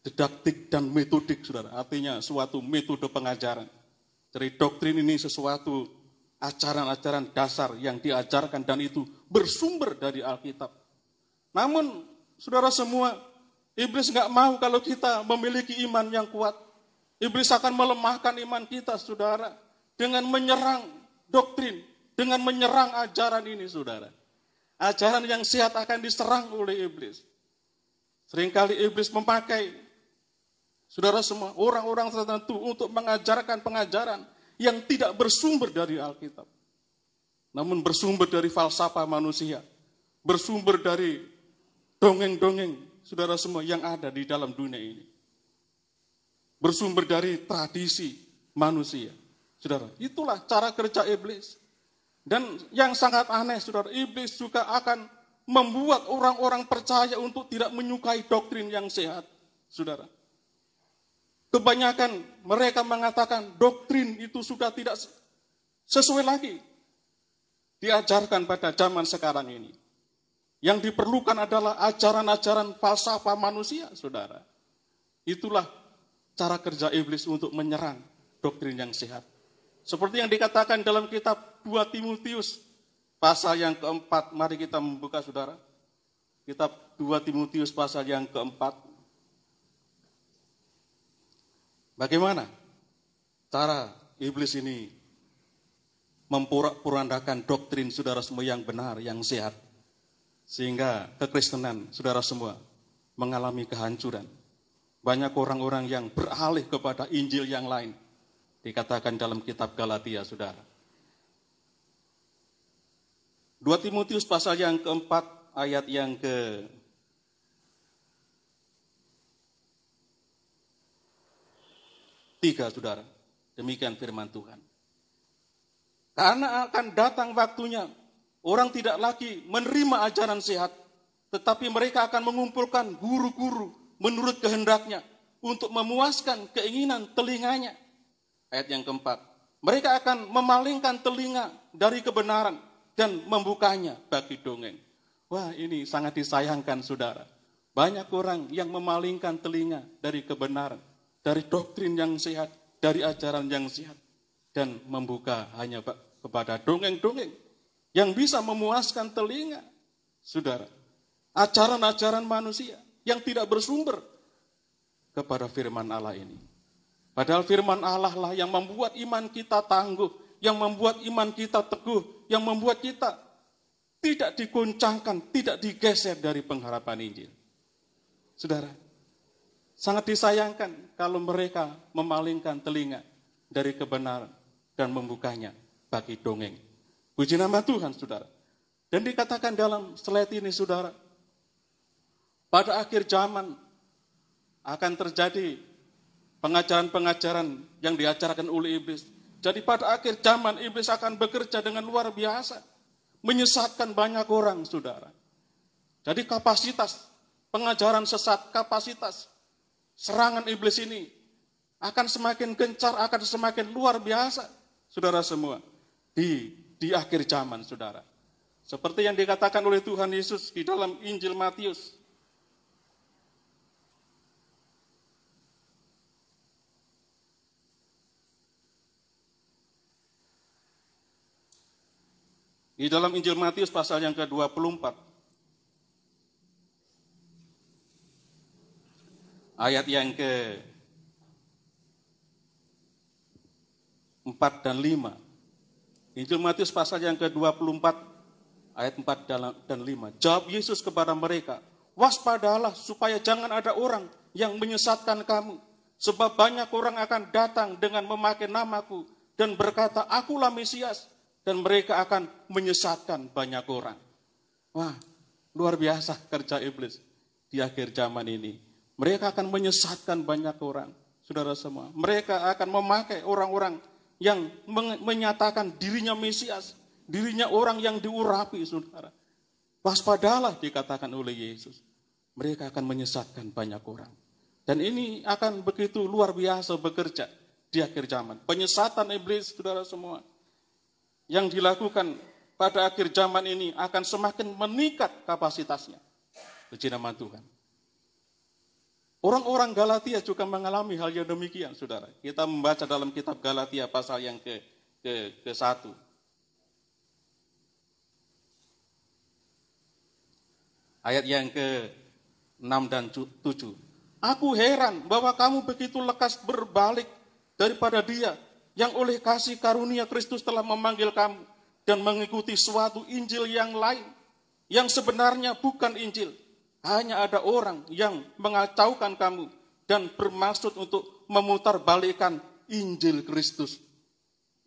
didaktik dan metodik, saudara. Artinya suatu metode pengajaran. Jadi doktrin ini sesuatu ajaran-ajaran dasar yang diajarkan dan itu bersumber dari Alkitab. Namun, saudara semua, iblis nggak mau kalau kita memiliki iman yang kuat. Iblis akan melemahkan iman kita, saudara, dengan menyerang doktrin, dengan menyerang ajaran ini, saudara. Ajaran yang sehat akan diserang oleh iblis. Seringkali iblis memakai, saudara semua, orang-orang tertentu untuk mengajarkan pengajaran yang tidak bersumber dari Alkitab. Namun bersumber dari falsafah manusia, bersumber dari dongeng-dongeng, saudara semua, yang ada di dalam dunia ini. Bersumber dari tradisi manusia. Saudara, itulah cara kerja iblis. Dan yang sangat aneh, saudara, iblis juga akan membuat orang-orang percaya untuk tidak menyukai doktrin yang sehat, saudara. Kebanyakan mereka mengatakan doktrin itu sudah tidak sesuai lagi diajarkan pada zaman sekarang ini. Yang diperlukan adalah ajaran-ajaran falsafah manusia, saudara. Itulah cara kerja iblis untuk menyerang doktrin yang sehat. Seperti yang dikatakan dalam kitab 2 Timotius, pasal yang keempat. Mari kita membuka, saudara. Kitab 2 Timotius pasal yang keempat. Bagaimana cara iblis ini memporak-porandakan doktrin saudara semua yang benar, yang sehat. Sehingga kekristenan saudara semua mengalami kehancuran. Banyak orang-orang yang beralih kepada Injil yang lain. Dikatakan dalam kitab Galatia, saudara. 2 Timotius pasal yang keempat, ayat yang ke-3, saudara. Demikian firman Tuhan. Karena akan datang waktunya, orang tidak lagi menerima ajaran sehat, tetapi mereka akan mengumpulkan guru-guru menurut kehendaknya untuk memuaskan keinginan telinganya. Ayat yang keempat, mereka akan memalingkan telinga dari kebenaran dan membukanya bagi dongeng. Wah, ini sangat disayangkan, saudara. Banyak orang yang memalingkan telinga dari kebenaran, dari doktrin yang sehat, dari ajaran yang sehat, dan membuka hanya kepada dongeng-dongeng yang bisa memuaskan telinga, saudara. Ajaran-ajaran manusia yang tidak bersumber kepada firman Allah ini. Padahal firman Allah lah yang membuat iman kita tangguh, yang membuat iman kita teguh, yang membuat kita tidak diguncangkan, tidak digeser dari pengharapan Injil. Saudara, sangat disayangkan kalau mereka memalingkan telinga dari kebenaran dan membukanya bagi dongeng. Puji nama Tuhan, saudara. Dan dikatakan dalam slide ini, saudara, pada akhir zaman akan terjadi pengajaran-pengajaran yang diajarkan oleh iblis. Jadi pada akhir zaman iblis akan bekerja dengan luar biasa, menyesatkan banyak orang, saudara. Jadi kapasitas pengajaran sesat, kapasitas serangan iblis ini akan semakin gencar, akan semakin luar biasa, saudara semua, di di akhir zaman, saudara. Seperti yang dikatakan oleh Tuhan Yesus di dalam Injil Matius. Di dalam Injil Matius pasal yang ke-24, ayat yang ke-4 dan 5. Injil Matius pasal yang ke-24, ayat 4 dan 5. Jawab Yesus kepada mereka, waspadalah supaya jangan ada orang yang menyesatkan kamu. Sebab banyak orang akan datang dengan memakai namaku dan berkata, akulah Mesias. Dan mereka akan menyesatkan banyak orang. Wah, luar biasa kerja iblis di akhir zaman ini. Mereka akan menyesatkan banyak orang, saudara semua. Mereka akan memakai orang-orang yang menyatakan dirinya Mesias, dirinya orang yang diurapi, saudara. Waspadalah dikatakan oleh Yesus. Mereka akan menyesatkan banyak orang. Dan ini akan begitu luar biasa bekerja di akhir zaman. Penyesatan iblis, saudara semua, yang dilakukan pada akhir zaman ini akan semakin meningkat kapasitasnya. Puji nama Tuhan. Orang-orang Galatia juga mengalami hal yang demikian, saudara. Kita membaca dalam kitab Galatia pasal yang ke-1. Ayat yang ke-6 dan 7. Aku heran bahwa kamu begitu lekas berbalik daripada Dia yang oleh kasih karunia Kristus telah memanggil kamu dan mengikuti suatu Injil yang lain, yang sebenarnya bukan Injil. Hanya ada orang yang mengacaukan kamu dan bermaksud untuk memutarbalikkan Injil Kristus.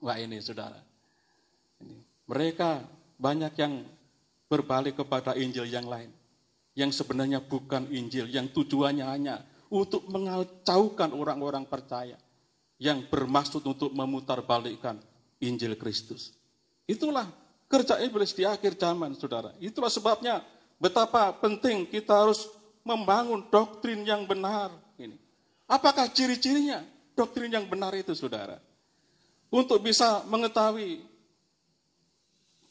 Wah ini saudara, mereka banyak yang berbalik kepada Injil yang lain, yang sebenarnya bukan Injil, yang tujuannya hanya untuk mengacaukan orang-orang percaya, yang bermaksud untuk memutarbalikkan Injil Kristus. Itulah kerja iblis di akhir zaman, saudara. Itulah sebabnya betapa penting kita harus membangun doktrin yang benar. Ini. Apakah ciri-cirinya doktrin yang benar itu, saudara? Untuk bisa mengetahui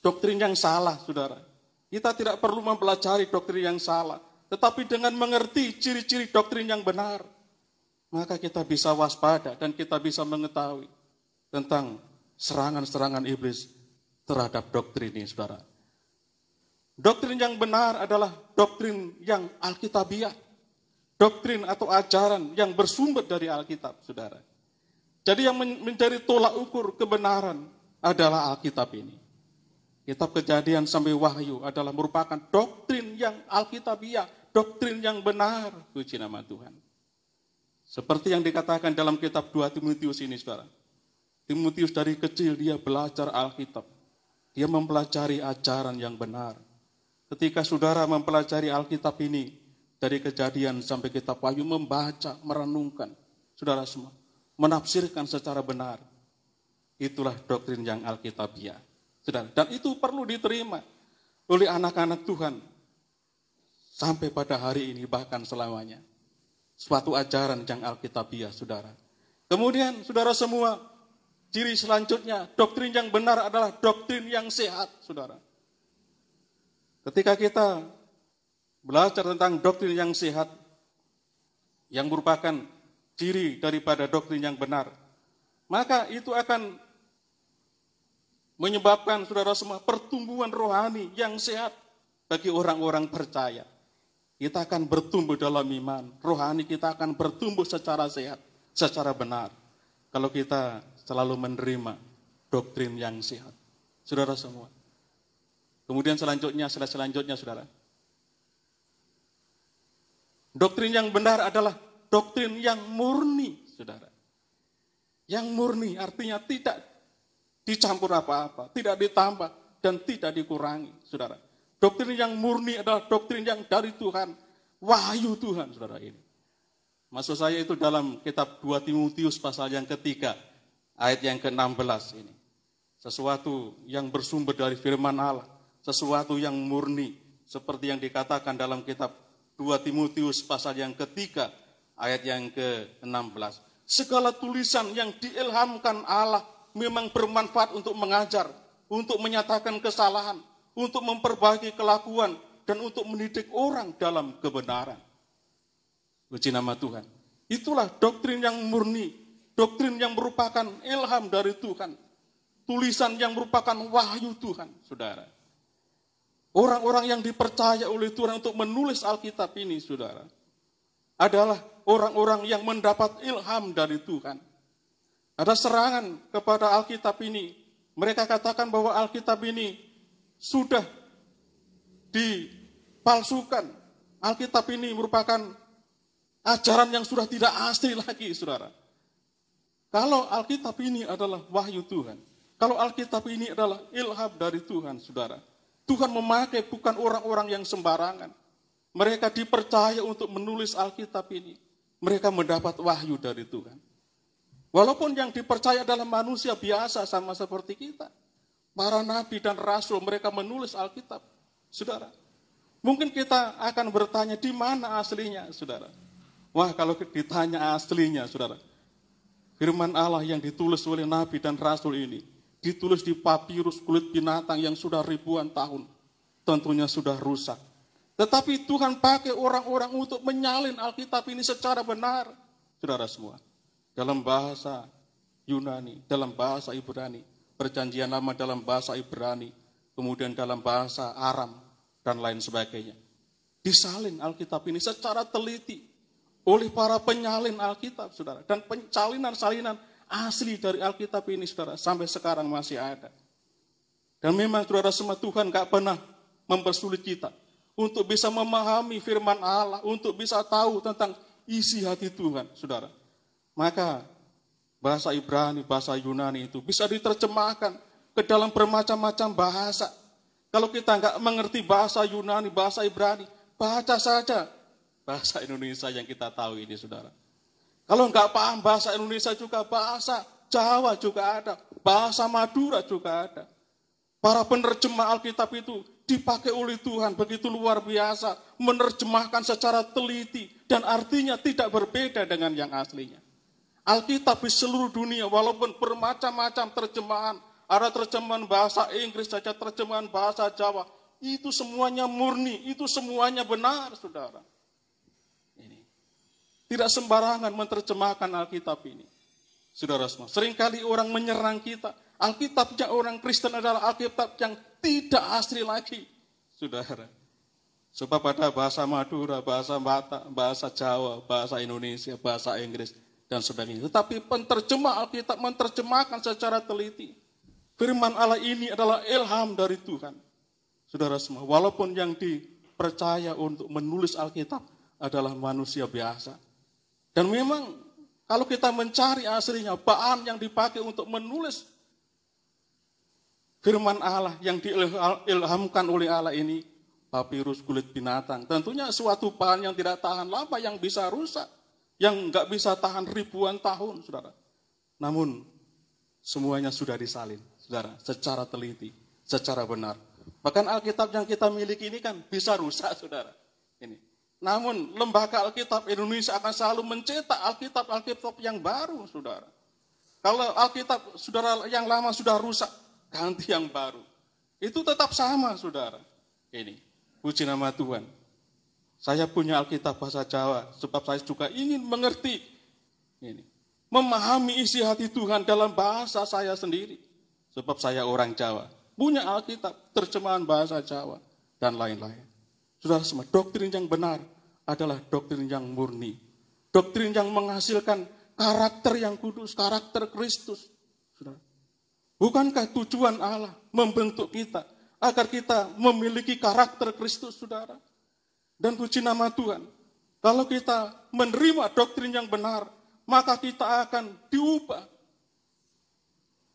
doktrin yang salah, saudara, kita tidak perlu mempelajari doktrin yang salah, tetapi dengan mengerti ciri-ciri doktrin yang benar, maka kita bisa waspada dan kita bisa mengetahui tentang serangan-serangan iblis terhadap doktrin ini, saudara. Doktrin yang benar adalah doktrin yang alkitabiah. Doktrin atau ajaran yang bersumber dari Alkitab, saudara. Jadi yang menjadi tolak ukur kebenaran adalah Alkitab ini. Kitab Kejadian sampai Wahyu adalah merupakan doktrin yang alkitabiah, doktrin yang benar. Puji nama Tuhan. Seperti yang dikatakan dalam kitab 2 Timotius ini, saudara. Timotius dari kecil dia belajar Alkitab. Dia mempelajari ajaran yang benar. Ketika saudara mempelajari Alkitab ini, dari Kejadian sampai kitab Wahyu, membaca, merenungkan, saudara semua, menafsirkan secara benar. Itulah doktrin yang alkitabiah. Saudara, dan itu perlu diterima oleh anak-anak Tuhan sampai pada hari ini, bahkan selamanya. Suatu ajaran yang alkitabiah, saudara. Kemudian, saudara semua, ciri selanjutnya, doktrin yang benar adalah doktrin yang sehat, saudara. Ketika kita belajar tentang doktrin yang sehat, yang merupakan ciri daripada doktrin yang benar, maka itu akan menyebabkan, saudara semua, pertumbuhan rohani yang sehat bagi orang-orang percaya. Kita akan bertumbuh dalam iman, rohani kita akan bertumbuh secara sehat, secara benar. Kalau kita selalu menerima doktrin yang sehat. Saudara semua. Kemudian selanjutnya, saudara. Doktrin yang benar adalah doktrin yang murni, saudara. Yang murni artinya tidak dicampur apa-apa, tidak ditambah dan tidak dikurangi, saudara. Doktrin yang murni adalah doktrin yang dari Tuhan, wahyu Tuhan, saudara ini. Maksud saya itu dalam kitab 2 Timotius pasal yang ketiga, ayat yang ke-16 ini. Sesuatu yang bersumber dari firman Allah, sesuatu yang murni, seperti yang dikatakan dalam kitab 2 Timotius pasal yang ketiga, ayat yang ke-16. Segala tulisan yang diilhamkan Allah memang bermanfaat untuk mengajar, untuk menyatakan kesalahan, untuk memperbaiki kelakuan, dan untuk mendidik orang dalam kebenaran. Puji nama Tuhan. Itulah doktrin yang murni, doktrin yang merupakan ilham dari Tuhan, tulisan yang merupakan wahyu Tuhan, saudara. Orang-orang yang dipercaya oleh Tuhan untuk menulis Alkitab ini, saudara, adalah orang-orang yang mendapat ilham dari Tuhan. Ada serangan kepada Alkitab ini. Mereka katakan bahwa Alkitab ini sudah dipalsukan. Alkitab ini merupakan ajaran yang sudah tidak asli lagi, saudara. Kalau Alkitab ini adalah wahyu Tuhan, kalau Alkitab ini adalah ilham dari Tuhan, saudara, Tuhan memakai bukan orang-orang yang sembarangan. Mereka dipercaya untuk menulis Alkitab ini. Mereka mendapat wahyu dari Tuhan. Walaupun yang dipercaya adalah manusia biasa sama seperti kita. Para nabi dan rasul mereka menulis Alkitab, saudara. Mungkin kita akan bertanya di mana aslinya, saudara. Wah, kalau ditanya aslinya, saudara, firman Allah yang ditulis oleh nabi dan rasul ini, ditulis di papirus kulit binatang yang sudah ribuan tahun, tentunya sudah rusak. Tetapi Tuhan pakai orang-orang untuk menyalin Alkitab ini secara benar, saudara semua. Dalam bahasa Yunani, dalam bahasa Ibrani, perjanjian lama dalam bahasa Ibrani, kemudian dalam bahasa Aram, dan lain sebagainya. Disalin Alkitab ini secara teliti oleh para penyalin Alkitab, saudara. Dan salinan asli dari Alkitab ini, saudara, sampai sekarang masih ada. Dan memang, saudara semua, Tuhan gak pernah mempersulit kita untuk bisa memahami firman Allah, untuk bisa tahu tentang isi hati Tuhan, saudara. Maka bahasa Ibrani, bahasa Yunani itu bisa diterjemahkan ke dalam bermacam-macam bahasa. Kalau kita nggak mengerti bahasa Yunani, bahasa Ibrani, baca saja bahasa Indonesia yang kita tahu ini, saudara. Kalau nggak paham bahasa Indonesia juga, bahasa Jawa juga ada, bahasa Madura juga ada. Para penerjemah Alkitab itu dipakai oleh Tuhan begitu luar biasa, menerjemahkan secara teliti dan artinya tidak berbeda dengan yang aslinya. Alkitab di seluruh dunia, walaupun bermacam-macam terjemahan, ada terjemahan bahasa Inggris saja, terjemahan bahasa Jawa, itu semuanya murni, itu semuanya benar, saudara. Ini tidak sembarangan menerjemahkan Alkitab ini, saudara semua. Seringkali orang menyerang kita, Alkitabnya orang Kristen adalah Alkitab yang tidak asli lagi, saudara. Sebab ada bahasa Madura, bahasa Batak, bahasa Jawa, bahasa Indonesia, bahasa Inggris, dan sebagainya. Tetapi penterjemah Alkitab menerjemahkan secara teliti. Firman Allah ini adalah ilham dari Tuhan. Saudara semua, walaupun yang dipercaya untuk menulis Alkitab adalah manusia biasa. Dan memang kalau kita mencari aslinya, bahan yang dipakai untuk menulis firman Allah yang diilhamkan oleh Allah ini, papirus kulit binatang. Tentunya suatu bahan yang tidak tahan lama, yang bisa rusak, yang nggak bisa tahan ribuan tahun, saudara. Namun semuanya sudah disalin, saudara, secara teliti, secara benar. Bahkan Alkitab yang kita miliki ini kan bisa rusak, saudara. Ini. Namun lembaga Alkitab Indonesia akan selalu mencetak Alkitab yang baru, saudara. Kalau Alkitab saudara yang lama sudah rusak, ganti yang baru. Itu tetap sama, saudara. Ini, puji nama Tuhan. Saya punya Alkitab bahasa Jawa, sebab saya juga ingin mengerti ini, memahami isi hati Tuhan dalam bahasa saya sendiri. Sebab saya orang Jawa, punya Alkitab, terjemahan bahasa Jawa, dan lain-lain. Saudara semua, doktrin yang benar adalah doktrin yang murni. Doktrin yang menghasilkan karakter yang kudus, karakter Kristus. Saudara, bukankah tujuan Allah membentuk kita agar kita memiliki karakter Kristus, saudara? Dan puji nama Tuhan, kalau kita menerima doktrin yang benar, maka kita akan diubah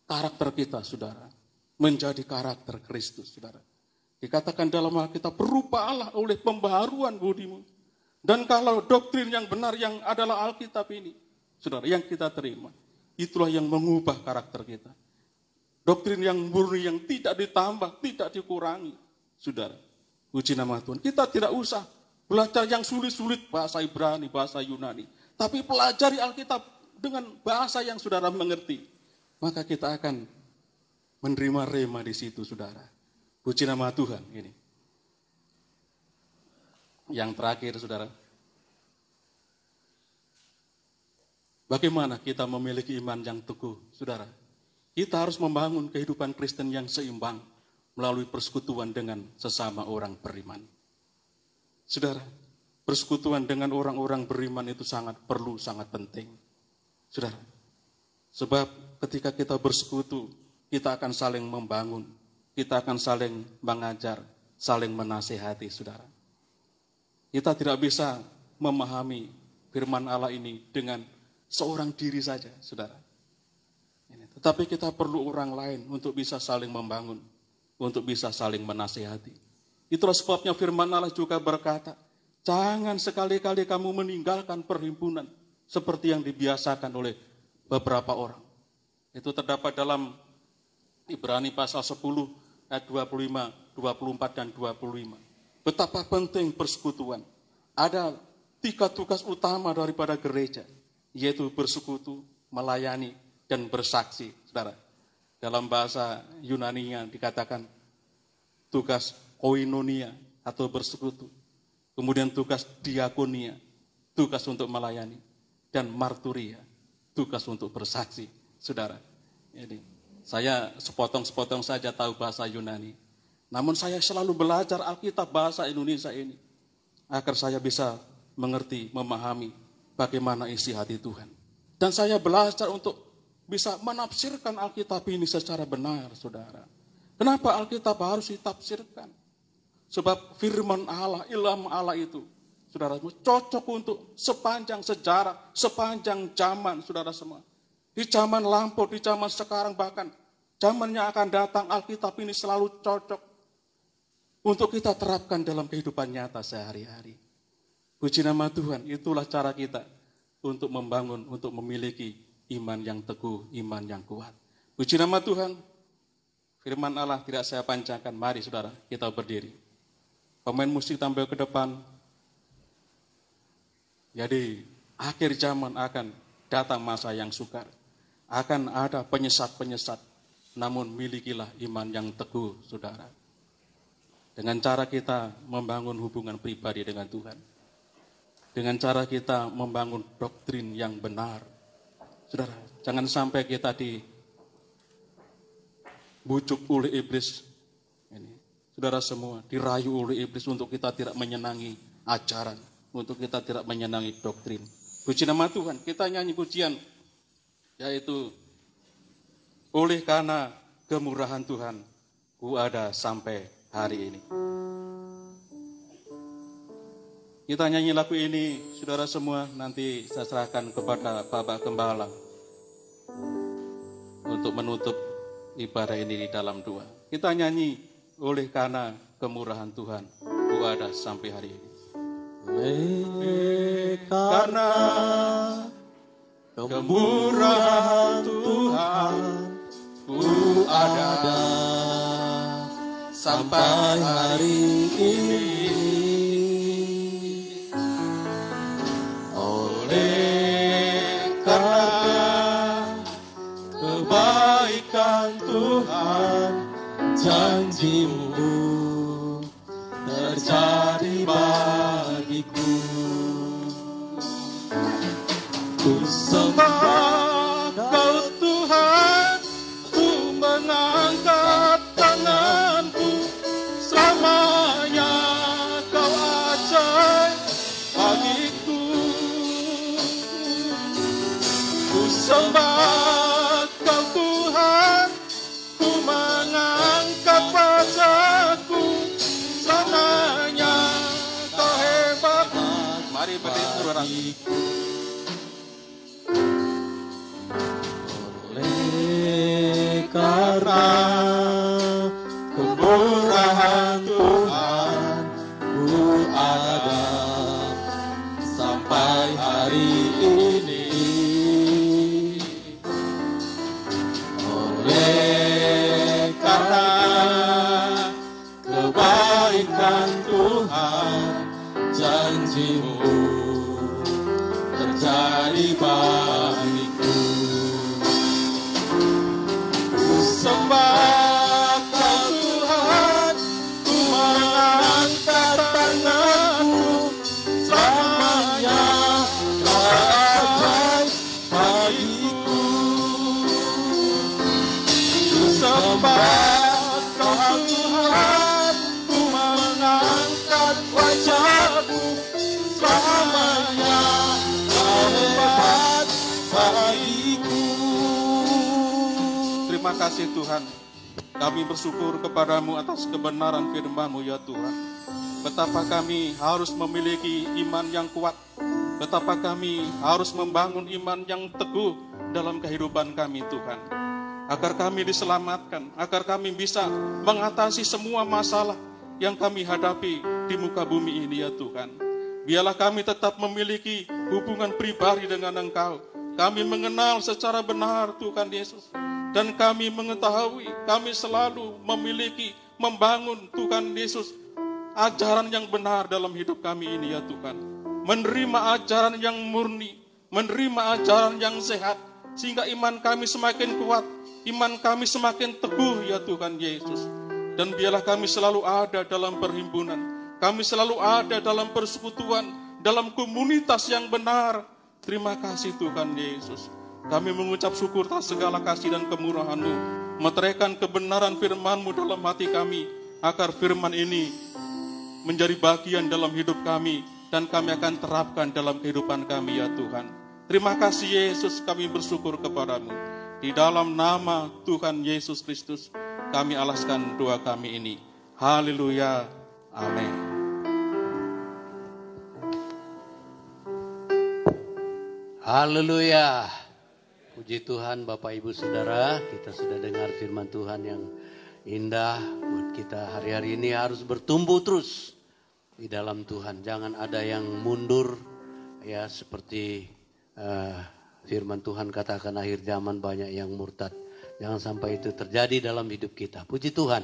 karakter kita, saudara, menjadi karakter Kristus, saudara. Dikatakan dalam Alkitab, berubahlah oleh pembaharuan budimu. Dan kalau doktrin yang benar yang adalah Alkitab ini, saudara, yang kita terima, itulah yang mengubah karakter kita. Doktrin yang murni, yang tidak ditambah, tidak dikurangi, saudara. Puji nama Tuhan. Kita tidak usah belajar yang sulit-sulit, bahasa Ibrani, bahasa Yunani. Tapi pelajari Alkitab dengan bahasa yang saudara mengerti. Maka kita akan menerima rema di situ, saudara. Puji nama Tuhan ini. Yang terakhir, saudara. Bagaimana kita memiliki iman yang teguh, saudara? Kita harus membangun kehidupan Kristen yang seimbang melalui persekutuan dengan sesama orang beriman. Saudara, persekutuan dengan orang-orang beriman itu sangat perlu, sangat penting. Saudara, sebab ketika kita bersekutu, kita akan saling membangun, kita akan saling mengajar, saling menasihati, saudara. Kita tidak bisa memahami firman Allah ini dengan seorang diri saja, saudara. Tetapi kita perlu orang lain untuk bisa saling membangun, untuk bisa saling menasihati. Itulah sebabnya firman Allah juga berkata, jangan sekali-kali kamu meninggalkan perhimpunan seperti yang dibiasakan oleh beberapa orang. Itu terdapat dalam Ibrani pasal 10 ayat 25, 24 dan 25. Betapa penting persekutuan. Ada 3 tugas utama daripada gereja, yaitu bersekutu, melayani, dan bersaksi, saudara. Dalam bahasa Yunani-nya dikatakan tugas koinonia atau bersekutu. Kemudian tugas diakonia, tugas untuk melayani. Dan marturia, tugas untuk bersaksi, saudara. Jadi, saya sepotong-sepotong saja tahu bahasa Yunani. Namun saya selalu belajar Alkitab bahasa Indonesia ini. Agar saya bisa mengerti, memahami bagaimana isi hati Tuhan. Dan saya belajar untuk bisa menafsirkan Alkitab ini secara benar, saudara. Kenapa Alkitab harus ditafsirkan? Sebab firman Allah, ilham Allah itu, saudara, cocok untuk sepanjang sejarah, sepanjang zaman, saudara semua. Di zaman lampau, di zaman sekarang bahkan, zamannya akan datang, Alkitab ini selalu cocok untuk kita terapkan dalam kehidupan nyata sehari-hari. Puji nama Tuhan, itulah cara kita untuk membangun, untuk memiliki iman yang teguh, iman yang kuat. Puji nama Tuhan. Firman Allah tidak saya panjangkan. Mari saudara, kita berdiri. Pemain musik tampil ke depan. Jadi, akhir zaman akan datang masa yang sukar. Akan ada penyesat-penyesat. Namun milikilah iman yang teguh, saudara. Dengan cara kita membangun hubungan pribadi dengan Tuhan. Dengan cara kita membangun doktrin yang benar. Saudara, jangan sampai kita dibujuk oleh iblis. Ini, saudara semua, dirayu oleh iblis untuk kita tidak menyenangi ajaran, untuk kita tidak menyenangi doktrin. Puji nama Tuhan, kita nyanyi pujian, yaitu oleh karena kemurahan Tuhan, ku ada sampai hari ini. Kita nyanyi lagu ini, saudara semua, nanti saya serahkan kepada Bapak Gembala untuk menutup ibadah ini di dalam doa. Kita nyanyi oleh karena kemurahan Tuhan, ku ada sampai hari ini. Oleh karena kemurahan Tuhan, ku ada sampai hari ini. Tuhan, janji-Mu terjadi bagiku. Ku sembah Kau Tuhan, ku mengangkat tanganku, selamanya Kau ajaib bagiku. Ku sembah Kau Tuhan, mengangkat wajahku, selamanya Kau hebat. Mari berdiri, oleh karena kemurahan Tuhan, ku ada sampai hari ini. Kebaikan Tuhan, janji-Mu terjadi bagiku. Ku sembah kasih Tuhan. Kami bersyukur kepadamu atas kebenaran firman-Mu ya Tuhan. Betapa kami harus memiliki iman yang kuat. Betapa kami harus membangun iman yang teguh dalam kehidupan kami Tuhan. Agar kami diselamatkan, agar kami bisa mengatasi semua masalah yang kami hadapi di muka bumi ini ya Tuhan. Biarlah kami tetap memiliki hubungan pribadi dengan Engkau. Kami mengenal secara benar Tuhan Yesus. Dan kami mengetahui, kami selalu memiliki, membangun Tuhan Yesus, ajaran yang benar dalam hidup kami ini ya Tuhan. Menerima ajaran yang murni, menerima ajaran yang sehat, sehingga iman kami semakin kuat, iman kami semakin teguh ya Tuhan Yesus. Dan biarlah kami selalu ada dalam perhimpunan, kami selalu ada dalam persekutuan, dalam komunitas yang benar. Terima kasih Tuhan Yesus. Kami mengucap syukur atas segala kasih dan kemurahan-Mu. Meteraikan kebenaran firman-Mu dalam hati kami, agar firman ini menjadi bagian dalam hidup kami, dan kami akan terapkan dalam kehidupan kami ya Tuhan. Terima kasih Yesus, kami bersyukur kepadamu. Di dalam nama Tuhan Yesus Kristus, kami alaskan doa kami ini. Haleluya. Amin. Haleluya. Puji Tuhan Bapak Ibu Saudara, kita sudah dengar firman Tuhan yang indah buat kita hari-hari ini. Harus bertumbuh terus di dalam Tuhan. Jangan ada yang mundur ya, seperti firman Tuhan katakan akhir zaman banyak yang murtad. Jangan sampai itu terjadi dalam hidup kita. Puji Tuhan.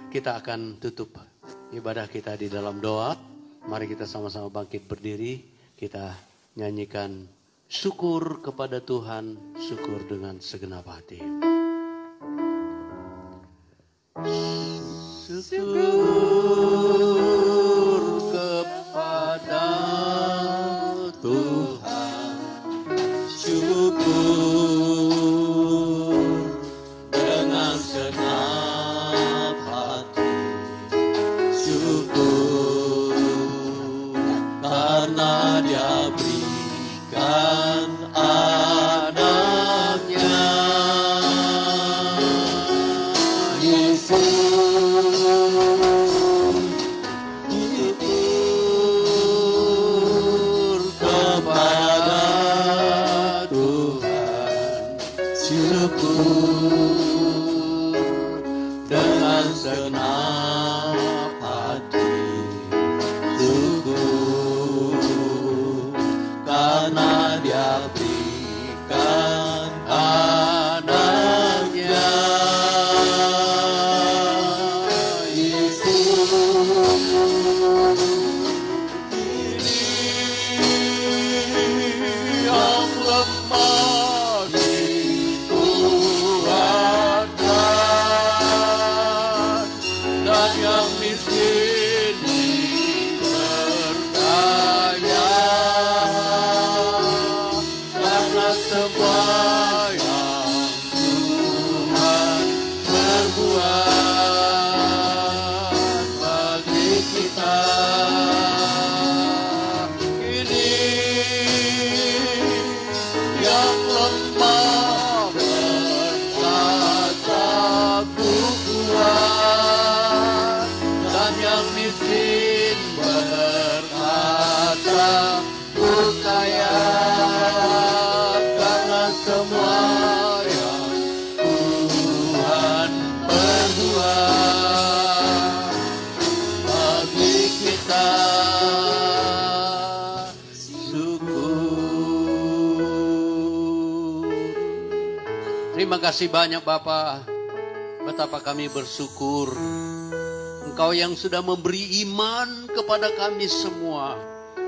Kita akan tutup ibadah kita di dalam doa. Mari kita sama-sama bangkit berdiri. Kita nyanyikan syukur kepada Tuhan, syukur dengan segenap hati. Syukur kepada Tuhan, syukur dengan segenap hati, syukur karena Dia berikan anaknya Yesus. Syukur kepada Tuhan, syukur dengan segenap hati, syukur karena Dia berikan anaknya Yesus. Ini yang lemah dikuatkan, dan yang miskin diberkaya. Karena semua yang Tuhan perbuat bagi kita, ini yang lemah berkata ku kuat, dan yang miskin berkata ku kaya. Karena semua yang Tuhan perbuat bagi kita, syukur. Terima kasih banyak Bapa. Betapa kami bersyukur Engkau yang sudah memberi iman kepada kami semua,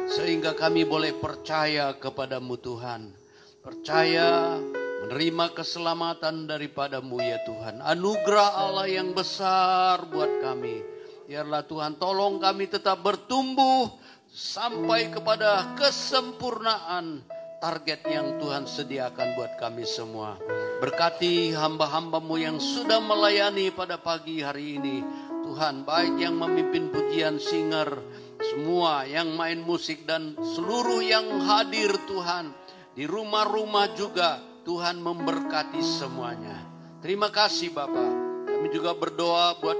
sehingga kami boleh percaya kepadamu Tuhan. Percaya menerima keselamatan daripada-Mu ya Tuhan. Anugerah Allah yang besar buat kami. Biarlah Tuhan tolong kami tetap bertumbuh sampai kepada kesempurnaan target yang Tuhan sediakan buat kami semua. Berkati hamba-hamba-Mu yang sudah melayani pada pagi hari ini. Tuhan, baik yang memimpin pujian singer, semua yang main musik dan seluruh yang hadir Tuhan. Di rumah-rumah juga Tuhan memberkati semuanya. Terima kasih Bapa. Kami juga berdoa buat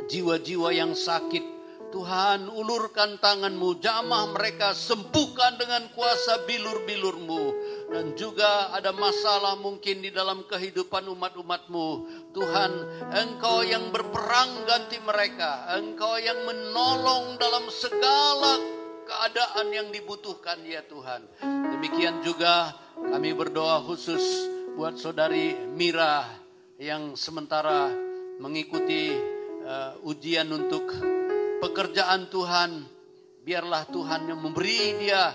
jiwa-jiwa yang sakit. Tuhan, ulurkan tangan-Mu, jamah mereka, sembuhkan dengan kuasa bilur-bilur-Mu. Dan juga ada masalah mungkin di dalam kehidupan umat-umat-Mu. Tuhan, Engkau yang berperang ganti mereka. Engkau yang menolong dalam segala keadaan yang dibutuhkan ya Tuhan. Demikian juga kami berdoa khusus buat saudari Mira yang sementara mengikuti ujian untuk pekerjaan Tuhan. Biarlah Tuhan yang memberi dia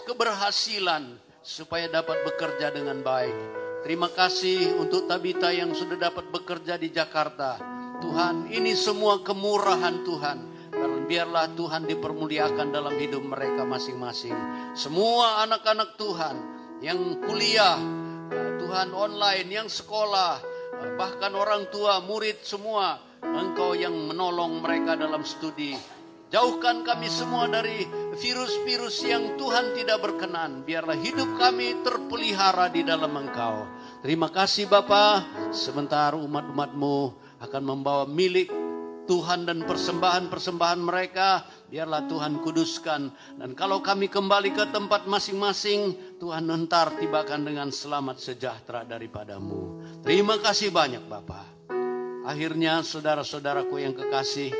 keberhasilan supaya dapat bekerja dengan baik. Terima kasih untuk Tabita yang sudah dapat bekerja di Jakarta. Tuhan, ini semua kemurahan Tuhan. Dan biarlah Tuhan dipermuliakan dalam hidup mereka masing-masing. Semua anak-anak Tuhan yang kuliah, Tuhan online, yang sekolah, bahkan orang tua, murid semua, Engkau yang menolong mereka dalam studi. Jauhkan kami semua dari virus-virus yang Tuhan tidak berkenan. Biarlah hidup kami terpelihara di dalam Engkau. Terima kasih Bapa. Sebentar umat-umat-Mu akan membawa milik Tuhan dan persembahan-persembahan mereka. Biarlah Tuhan kuduskan. Dan kalau kami kembali ke tempat masing-masing, Tuhan hentar tibakan dengan selamat sejahtera daripada-Mu. Terima kasih banyak Bapa. Akhirnya saudara-saudaraku yang kekasih,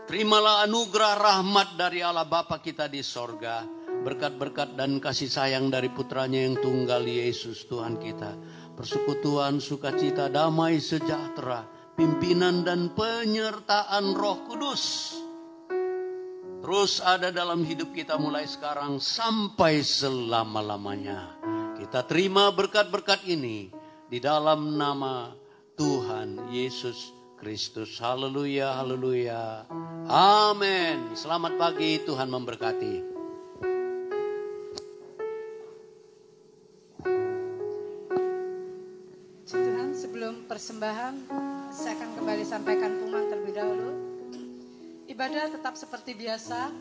terimalah anugerah rahmat dari Allah Bapa kita di sorga, berkat-berkat dan kasih sayang dari putranya yang tunggal Yesus Tuhan kita, persekutuan, sukacita, damai, sejahtera, pimpinan dan penyertaan Roh Kudus terus ada dalam hidup kita mulai sekarang sampai selama-lamanya. Kita terima berkat-berkat ini di dalam nama Tuhan Yesus Kristus. Haleluya, haleluya. Amin. Selamat pagi, Tuhan memberkati. Tuhan, sebelum persembahan, saya akan kembali sampaikan pengumuman terlebih dahulu. Ibadah tetap seperti biasa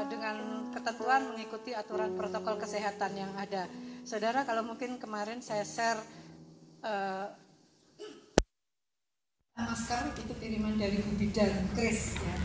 dengan ketentuan mengikuti aturan protokol kesehatan yang ada. Saudara, kalau mungkin kemarin saya share masker itu kiriman dari Bu Bidan Kris ya.